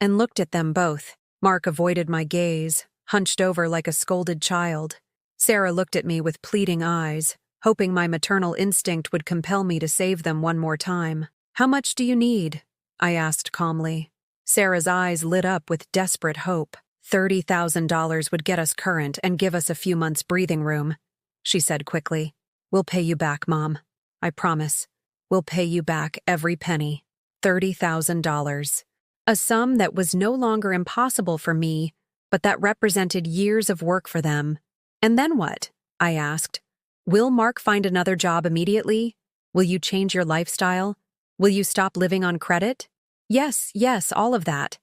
and looked at them both. Mark avoided my gaze, hunched over like a scolded child. Sarah looked at me with pleading eyes, hoping my maternal instinct would compel me to save them one more time. "How much do you need?" I asked calmly. Sarah's eyes lit up with desperate hope. $30,000 would get us current and give us a few months' breathing room, she said quickly. "We'll pay you back, Mom. I promise. We'll pay you back every penny. $30,000. A sum that was no longer impossible for me, but that represented years of work for them. "And then what?" I asked. "Will Mark find another job immediately? Will you change your lifestyle? Will you stop living on credit?" Yes, all of that."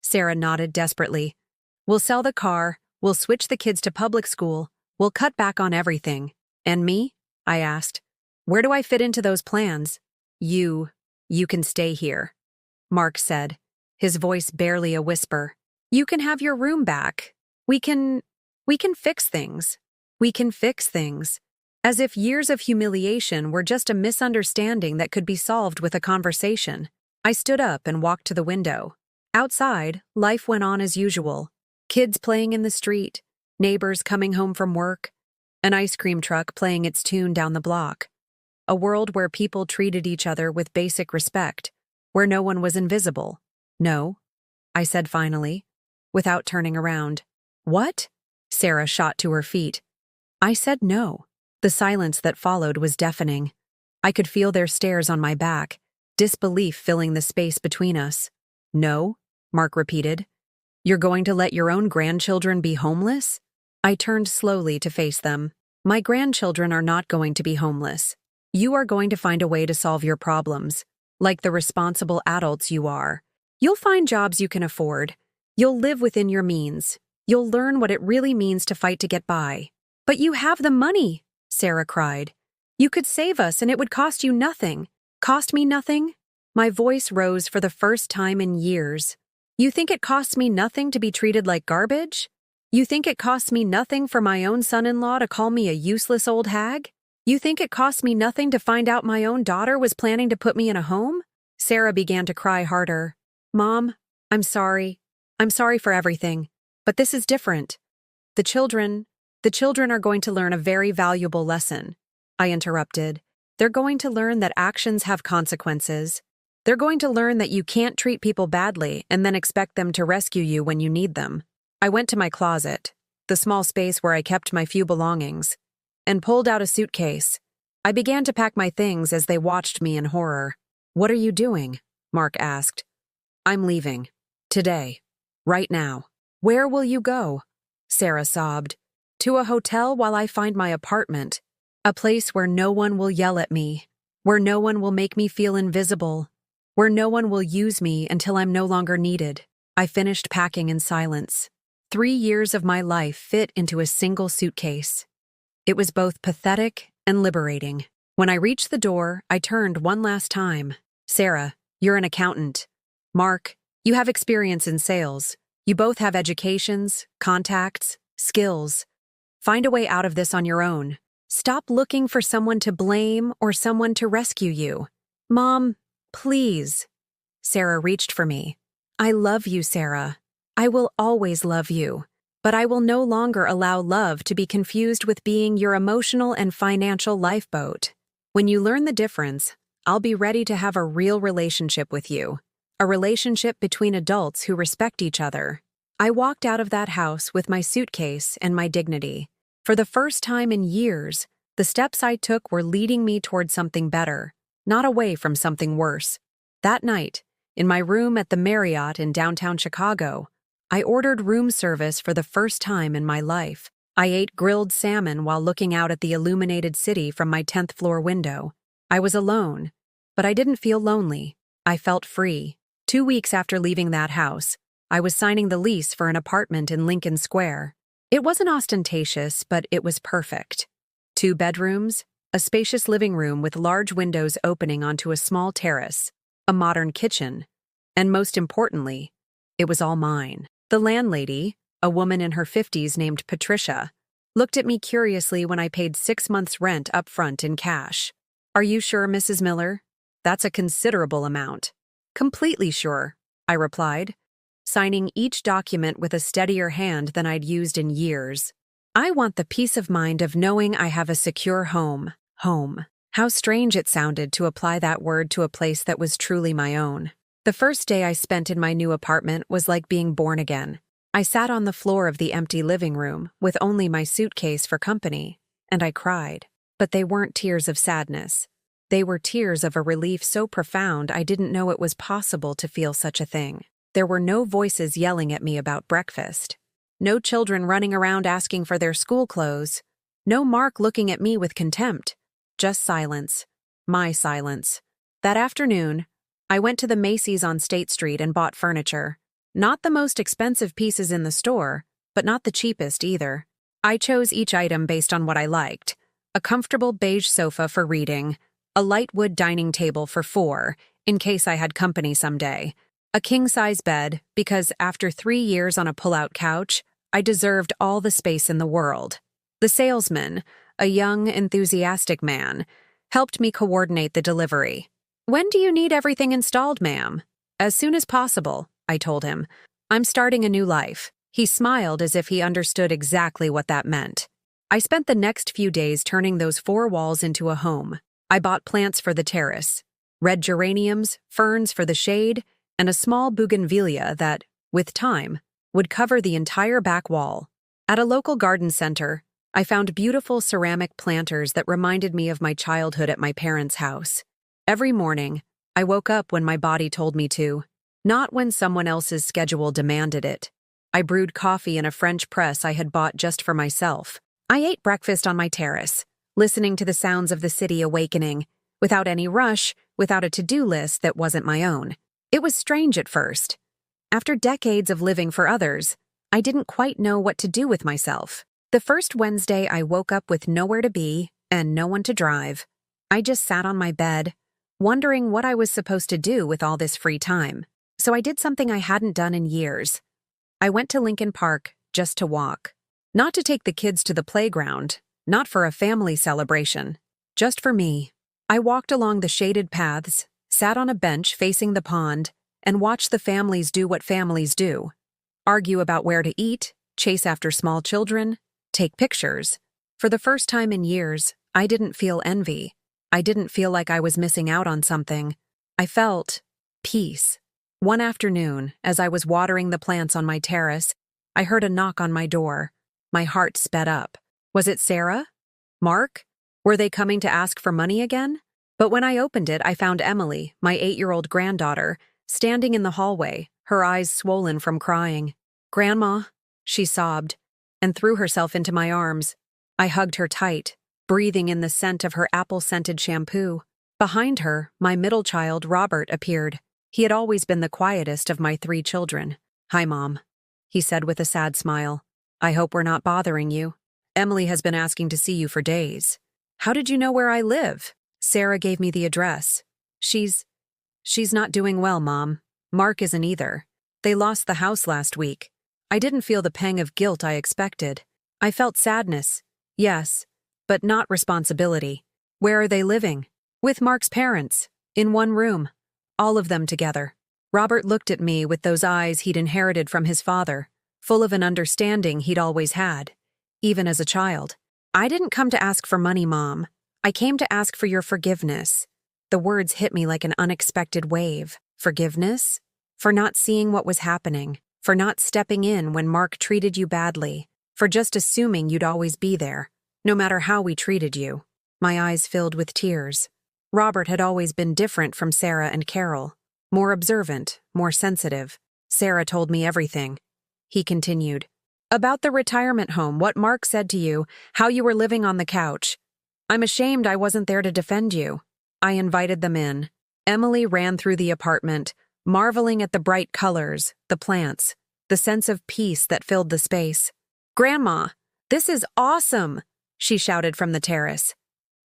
Sarah nodded desperately. "We'll sell the car, we'll switch the kids to public school, we'll cut back on everything." "And me?" I asked. "Where do I fit into those plans?" You can stay here," Mark said, his voice barely a whisper. "You can have your room back. We can fix things. We can fix things." As if years of humiliation were just a misunderstanding that could be solved with a conversation. I stood up and walked to the window. Outside, life went on as usual. Kids playing in the street, neighbors coming home from work, an ice cream truck playing its tune down the block. A world where people treated each other with basic respect, where no one was invisible. "No," I said finally, without turning around. "What?" Sarah shot to her feet. I said no. The silence that followed was deafening. I could feel their stares on my back, disbelief filling the space between us. "No," Mark repeated. "You're going to let your own grandchildren be homeless?" I turned slowly to face them. "My grandchildren are not going to be homeless. You are going to find a way to solve your problems, like the responsible adults you are. You'll find jobs you can afford. You'll live within your means. You'll learn what it really means to fight to get by." "But you have the money," Sarah cried. "You could save us and it would cost you nothing." "Cost me nothing?" My voice rose for the first time in years. "You think it costs me nothing to be treated like garbage?" You think it costs me nothing for my own son-in-law to call me a useless old hag? You think it cost me nothing to find out my own daughter was planning to put me in a home? Sarah began to cry harder. Mom, I'm sorry. I'm sorry for everything. But this is different. The children are going to learn a very valuable lesson. I interrupted. They're going to learn that actions have consequences. They're going to learn that you can't treat people badly and then expect them to rescue you when you need them. I went to my closet, the small space where I kept my few belongings, and pulled out a suitcase. I began to pack my things as they watched me in horror. What are you doing? Mark asked. I'm leaving. Today. Right now. Where will you go? Sarah sobbed. To a hotel while I find my apartment. A place where no one will yell at me. Where no one will make me feel invisible. Where no one will use me until I'm no longer needed. I finished packing in silence. 3 years of my life fit into a single suitcase. It was both pathetic and liberating. When I reached the door, I turned one last time. Sarah, you're an accountant. Mark, you have experience in sales. You both have educations, contacts, skills. Find a way out of this on your own. Stop looking for someone to blame or someone to rescue you. Mom, please. Sarah reached for me. I love you, Sarah. I will always love you, but I will no longer allow love to be confused with being your emotional and financial lifeboat. When you learn the difference, I'll be ready to have a real relationship with you, a relationship between adults who respect each other. I walked out of that house with my suitcase and my dignity. For the first time in years, the steps I took were leading me toward something better, not away from something worse. That night, in my room at the Marriott in downtown Chicago, I ordered room service for the first time in my life. I ate grilled salmon while looking out at the illuminated city from my 10th floor window. I was alone, but I didn't feel lonely. I felt free. 2 weeks after leaving that house, I was signing the lease for an apartment in Lincoln Square. It wasn't ostentatious, but it was perfect. 2 bedrooms, a spacious living room with large windows opening onto a small terrace, a modern kitchen, and most importantly, it was all mine. The landlady, a woman in her 50s named Patricia, looked at me curiously when I paid 6 months' rent up front in cash. Are you sure, Mrs. Miller? That's a considerable amount. Completely sure, I replied, signing each document with a steadier hand than I'd used in years. I want the peace of mind of knowing I have a secure home. Home. How strange it sounded to apply that word to a place that was truly my own. The first day I spent in my new apartment was like being born again. I sat on the floor of the empty living room with only my suitcase for company, and I cried. But they weren't tears of sadness. They were tears of a relief so profound I didn't know it was possible to feel such a thing. There were no voices yelling at me about breakfast. No children running around asking for their school clothes. No Mark looking at me with contempt. Just silence. My silence. That afternoon, I went to the Macy's on State Street and bought furniture. Not the most expensive pieces in the store, but not the cheapest either. I chose each item based on what I liked. A comfortable beige sofa for reading, a light wood dining table for 4, in case I had company someday, a king-size bed, because after 3 years on a pull-out couch, I deserved all the space in the world. The salesman, a young, enthusiastic man, helped me coordinate the delivery. When do you need everything installed, ma'am? As soon as possible, I told him. I'm starting a new life. He smiled as if he understood exactly what that meant. I spent the next few days turning those 4 walls into a home. I bought plants for the terrace, red geraniums, ferns for the shade, and a small bougainvillea that, with time, would cover the entire back wall. At a local garden center, I found beautiful ceramic planters that reminded me of my childhood at my parents' house. Every morning, I woke up when my body told me to, not when someone else's schedule demanded it. I brewed coffee in a French press I had bought just for myself. I ate breakfast on my terrace, listening to the sounds of the city awakening, without any rush, without a to-do list that wasn't my own. It was strange at first. After decades of living for others, I didn't quite know what to do with myself. The first Wednesday I woke up with nowhere to be and no one to drive. I just sat on my bed, wondering what I was supposed to do with all this free time. So I did something I hadn't done in years. I went to Lincoln Park just to walk. Not to take the kids to the playground, not for a family celebration, just for me. I walked along the shaded paths, sat on a bench facing the pond, and watched the families do what families do. Argue about where to eat, chase after small children, take pictures. For the first time in years, I didn't feel envy. I didn't feel like I was missing out on something. I felt peace. One afternoon, as I was watering the plants on my terrace, I heard a knock on my door. My heart sped up. Was it Sarah? Mark? Were they coming to ask for money again? But when I opened it, I found Emily, my 8-year-old granddaughter, standing in the hallway, her eyes swollen from crying. "Grandma," she sobbed, and threw herself into my arms. I hugged her tight, breathing in the scent of her apple-scented shampoo. Behind her, my middle child, Robert, appeared. He had always been the quietest of my 3 children. "Hi, Mom," he said with a sad smile. "I hope we're not bothering you. Emily has been asking to see you for days." "How did you know where I live?" "Sarah gave me the address. She's not doing well, Mom. Mark isn't either. They lost the house last week." I didn't feel the pang of guilt I expected. I felt sadness, yes, but not responsibility. "Where are they living?" "With Mark's parents, in one room, all of them together." Robert looked at me with those eyes he'd inherited from his father, full of an understanding he'd always had, even as a child. "I didn't come to ask for money, Mom. I came to ask for your forgiveness." The words hit me like an unexpected wave. Forgiveness? For not seeing what was happening, for not stepping in when Mark treated you badly, for just assuming you'd always be there, no matter how we treated you. My eyes filled with tears. Robert had always been different from Sarah and Carol, more observant, more sensitive. "Sarah told me everything," he continued. "About the retirement home, what Mark said to you, how you were living on the couch. I'm ashamed I wasn't there to defend you." I invited them in. Emily ran through the apartment, marveling at the bright colors, the plants, the sense of peace that filled the space. "Grandma, this is awesome," she shouted from the terrace.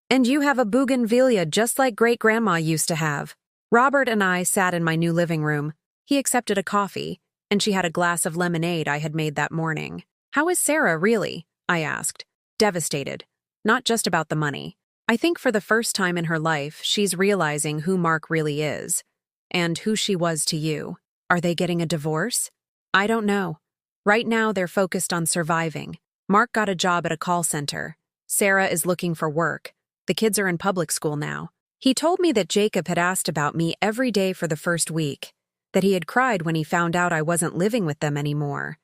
"And you have a bougainvillea just like great-grandma used to have." Robert and I sat in my new living room. He accepted a coffee, and she had a glass of lemonade I had made that morning. "How is Sarah, really?" I asked, devastated. Not just about the money. I think for the first time in her life, she's realizing who Mark really is, and who she was to you. Are they getting a divorce? I don't know. Right now, they're focused on surviving. Mark got a job at a call center. Sarah is looking for work. The kids are in public school now. He told me that Jacob had asked about me every day for the first week, that he had cried when he found out I wasn't living with them anymore,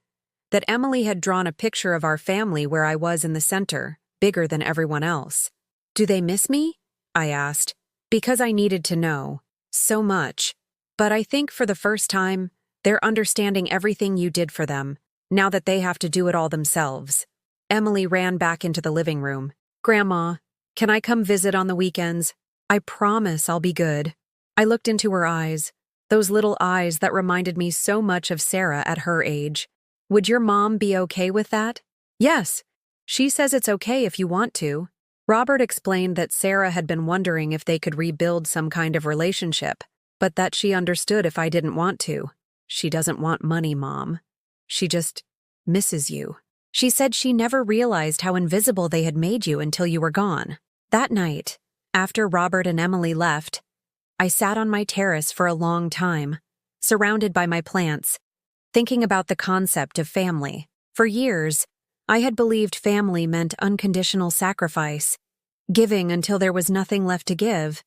that Emily had drawn a picture of our family where I was in the center, bigger than everyone else. "Do they miss me?" I asked, because I needed to know. So much. But I think for the first time, they're understanding everything you did for them, now that they have to do it all themselves. Emily ran back into the living room. "Grandma, can I come visit on the weekends? I promise I'll be good." I looked into her eyes, those little eyes that reminded me so much of Sarah at her age. "Would your mom be okay with that?" "Yes. She says it's okay if you want to." Robert explained that Sarah had been wondering if they could rebuild some kind of relationship, but that she understood if I didn't want to. "She doesn't want money, Mom. She just misses you." She said she never realized how invisible they had made you until you were gone. That night, after Robert and Emily left, I sat on my terrace for a long time, surrounded by my plants, thinking about the concept of family. For years, I had believed family meant unconditional sacrifice, giving until there was nothing left to give,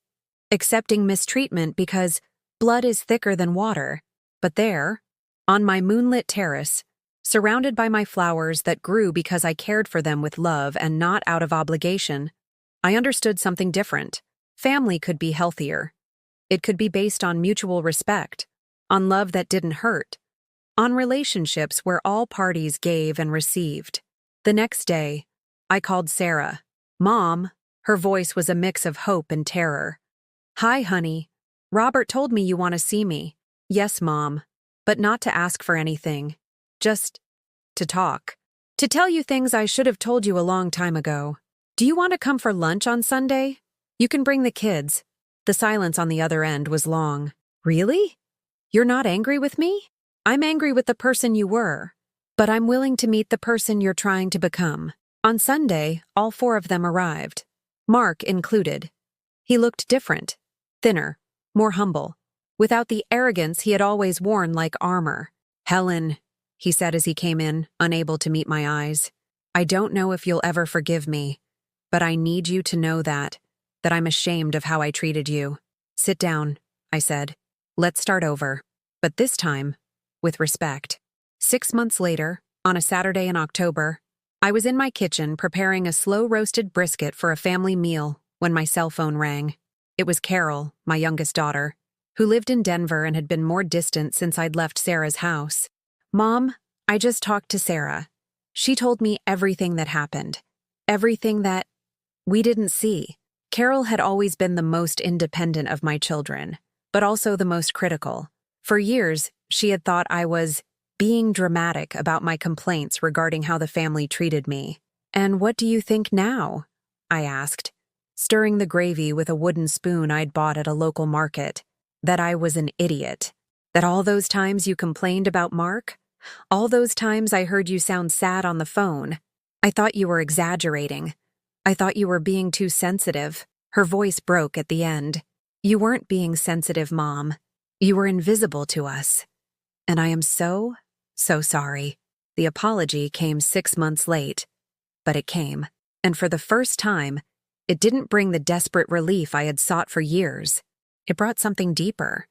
accepting mistreatment because blood is thicker than water. But there, on my moonlit terrace, surrounded by my flowers that grew because I cared for them with love and not out of obligation, I understood something different. Family could be healthier. It could be based on mutual respect, on love that didn't hurt, on relationships where all parties gave and received. The next day, I called Sarah. "Mom," her voice was a mix of hope and terror. "Hi, honey. Robert told me you want to see me." "Yes, Mom, but not to ask for anything. Just to talk. To tell you things I should have told you a long time ago. Do you want to come for lunch on Sunday? You can bring the kids." The silence on the other end was long. "Really? You're not angry with me?" "I'm angry with the person you were. but I'm willing to meet the person you're trying to become. On Sunday, all 4 of them arrived, Mark included. He looked different, thinner, more humble, without the arrogance he had always worn like armor. "Helen," he said as he came in, unable to meet my eyes, "I don't know if you'll ever forgive me, but I need you to know that I'm ashamed of how I treated you." "Sit down," I said. "Let's start over, but this time, with respect." 6 months later, on a Saturday in October, I was in my kitchen preparing a slow-roasted brisket for a family meal when my cell phone rang. It was Carol, my youngest daughter, who lived in Denver and had been more distant since I'd left Sarah's house. "Mom, I just talked to Sarah. She told me everything that happened. Everything that we didn't see." Carol had always been the most independent of my children, but also the most critical. For years, she had thought I was being dramatic about my complaints regarding how the family treated me. "And what do you think now?" I asked, stirring the gravy with a wooden spoon I'd bought at a local market. "That I was an idiot. That all those times you complained about Mark? All those times I heard you sound sad on the phone. I thought you were exaggerating. I thought you were being too sensitive." Her voice broke at the end. "You weren't being sensitive, Mom. You were invisible to us. And I am so sorry." The apology came 6 months late, but it came. And for the first time, it didn't bring the desperate relief I had sought for years. It brought something deeper.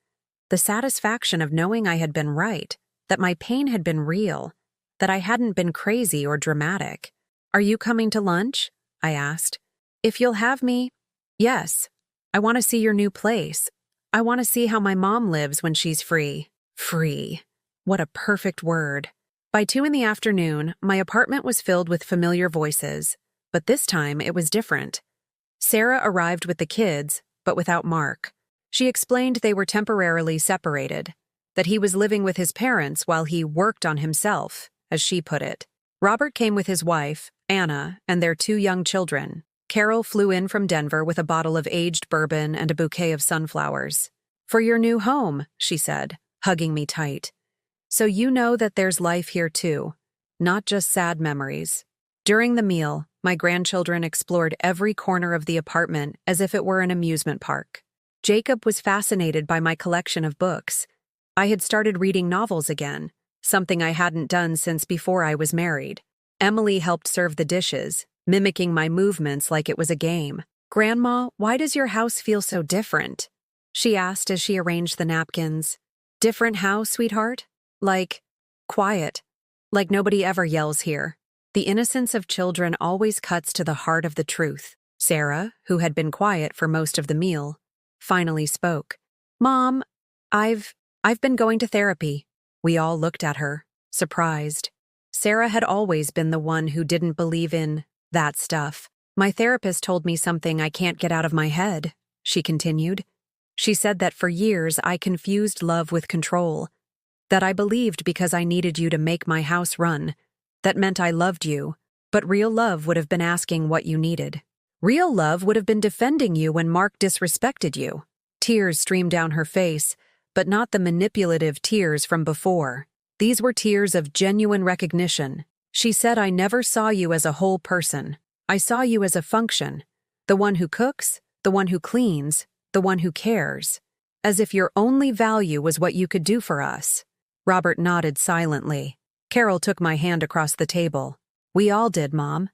The satisfaction of knowing I had been right, that my pain had been real, that I hadn't been crazy or dramatic. "Are you coming to lunch?" I asked. "If you'll have me, yes. I want to see your new place. I want to see how my mom lives when she's free." Free. What a perfect word. By 2 in the afternoon, my apartment was filled with familiar voices, but this time it was different. Sarah arrived with the kids, but without Mark. She explained they were temporarily separated, that he was living with his parents while he worked on himself, as she put it. Robert came with his wife, Anna, and their 2 young children. Carol flew in from Denver with a bottle of aged bourbon and a bouquet of sunflowers. "For your new home," she said, hugging me tight. "So you know that there's life here too, not just sad memories." During the meal, my grandchildren explored every corner of the apartment as if it were an amusement park. Jacob was fascinated by my collection of books. I had started reading novels again, something I hadn't done since before I was married. Emily helped serve the dishes, mimicking my movements like it was a game. "Grandma, why does your house feel so different?" she asked as she arranged the napkins. "Different house, sweetheart? Like, quiet. Like nobody ever yells here." The innocence of children always cuts to the heart of the truth. Sarah, who had been quiet for most of the meal, finally spoke. "Mom, I've been going to therapy." We all looked at her, surprised. Sarah had always been the one who didn't believe in that stuff. "My therapist told me something I can't get out of my head," she continued. "She said that for years I confused love with control, that I believed because I needed you to make my house run, that meant I loved you, but real love would have been asking what you needed. Real love would have been defending you when Mark disrespected you." Tears streamed down her face, but not the manipulative tears from before. These were tears of genuine recognition. She said, "I never saw you as a whole person. I saw you as a function. The one who cooks, the one who cleans, the one who cares. As if your only value was what you could do for us." Robert nodded silently. Carol took my hand across the table. "We all did, Mom.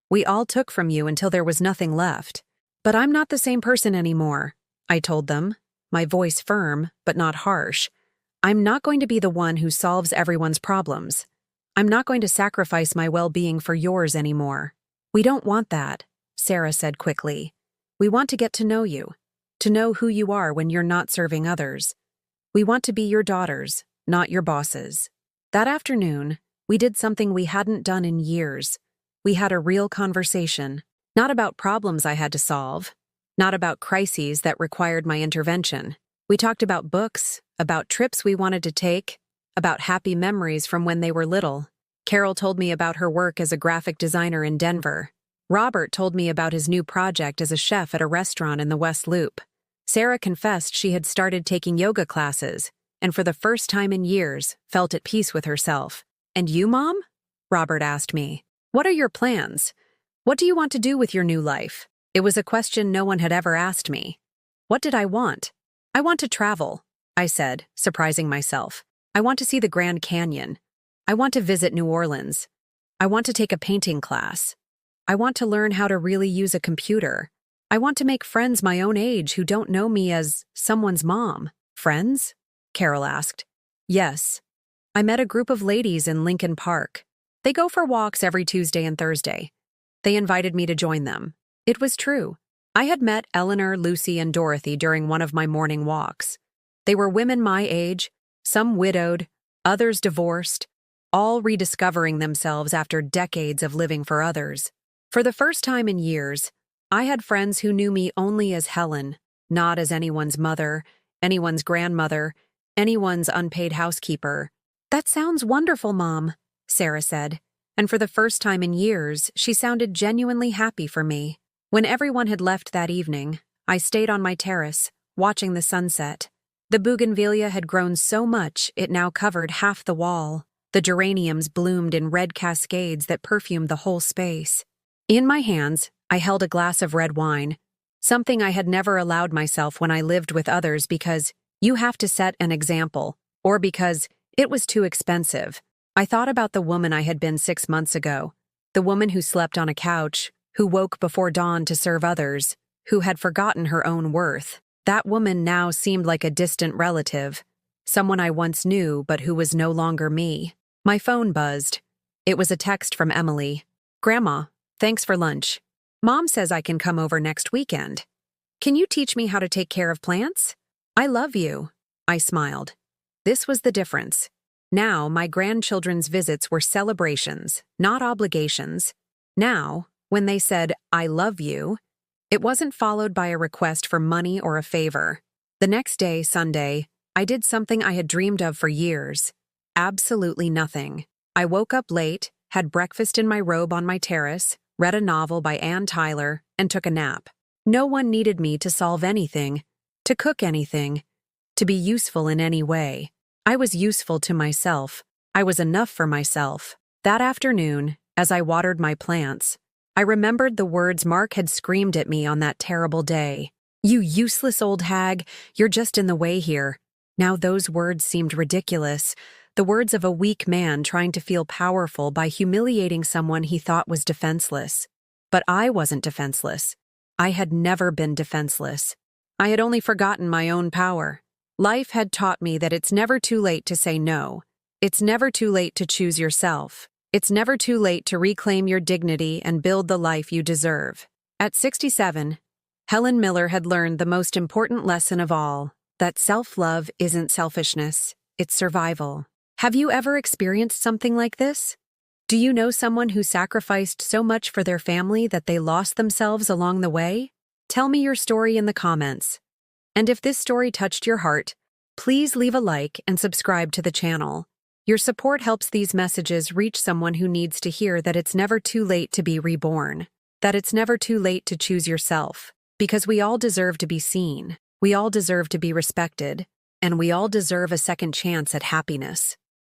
We all took from you until there was nothing left. But I'm not the same person anymore," I told them, my voice firm but not harsh. "I'm not going to be the one who solves everyone's problems. I'm not going to sacrifice my well-being for yours anymore." "We don't want that," Sarah said quickly. "We want to get to know you, to know who you are when you're not serving others. We want to be your daughters, not your bosses." That afternoon, we did something we hadn't done in years. We had a real conversation, not about problems I had to solve, not about crises that required my intervention. We talked about books, about trips we wanted to take, about happy memories from when they were little. Carol told me about her work as a graphic designer in Denver. Robert told me about his new project as a chef at a restaurant in the West Loop. Sarah confessed she had started taking yoga classes, and for the first time in years, felt at peace with herself. And you, Mom? Robert asked me. What are your plans? What do you want to do with your new life? It was a question no one had ever asked me. What did I want? I want to travel, I said, surprising myself. I want to see the Grand Canyon. I want to visit New Orleans. I want to take a painting class. I want to learn how to really use a computer. I want to make friends my own age who don't know me as someone's mom. Friends? Carol asked. Yes. I met a group of ladies in Lincoln Park. They go for walks every Tuesday and Thursday. They invited me to join them. It was true. I had met Eleanor, Lucy, and Dorothy during one of my morning walks. They were women my age, some widowed, others divorced, all rediscovering themselves after decades of living for others. For the first time in years, I had friends who knew me only as Helen, not as anyone's mother, anyone's grandmother, anyone's unpaid housekeeper. That sounds wonderful, Mom, Sarah said, and for the first time in years, she sounded genuinely happy for me. When everyone had left that evening, I stayed on my terrace, watching the sunset. The bougainvillea had grown so much it now covered half the wall. The geraniums bloomed in red cascades that perfumed the whole space. In my hands, I held a glass of red wine, something I had never allowed myself when I lived with others because you have to set an example, or because it was too expensive. I thought about the woman I had been 6 months ago, the woman who slept on a couch, who woke before dawn to serve others, who had forgotten her own worth. That woman now seemed like a distant relative, someone I once knew but who was no longer me. My phone buzzed. It was a text from Emily. Grandma, thanks for lunch. Mom says I can come over next weekend. Can you teach me how to take care of plants? I love you. I smiled. This was the difference. Now, my grandchildren's visits were celebrations, not obligations. Now, when they said, I love you, it wasn't followed by a request for money or a favor. The next day, Sunday, I did something I had dreamed of for years. Absolutely nothing. I woke up late, had breakfast in my robe on my terrace, read a novel by Anne Tyler, and took a nap. No one needed me to solve anything, to cook anything, to be useful in any way. I was useful to myself. I was enough for myself. That afternoon, as I watered my plants, I remembered the words Mark had screamed at me on that terrible day. You useless old hag, you're just in the way here. Now those words seemed ridiculous, the words of a weak man trying to feel powerful by humiliating someone he thought was defenseless. But I wasn't defenseless. I had never been defenseless. I had only forgotten my own power. Life had taught me that it's never too late to say no. It's never too late to choose yourself. It's never too late to reclaim your dignity and build the life you deserve. At 67, Helen Miller had learned the most important lesson of all, that self-love isn't selfishness, it's survival. Have you ever experienced something like this? Do you know someone who sacrificed so much for their family that they lost themselves along the way? Tell me your story in the comments. And if this story touched your heart, please leave a like and subscribe to the channel. Your support helps these messages reach someone who needs to hear that it's never too late to be reborn, that it's never too late to choose yourself, because we all deserve to be seen, we all deserve to be respected, and we all deserve a second chance at happiness.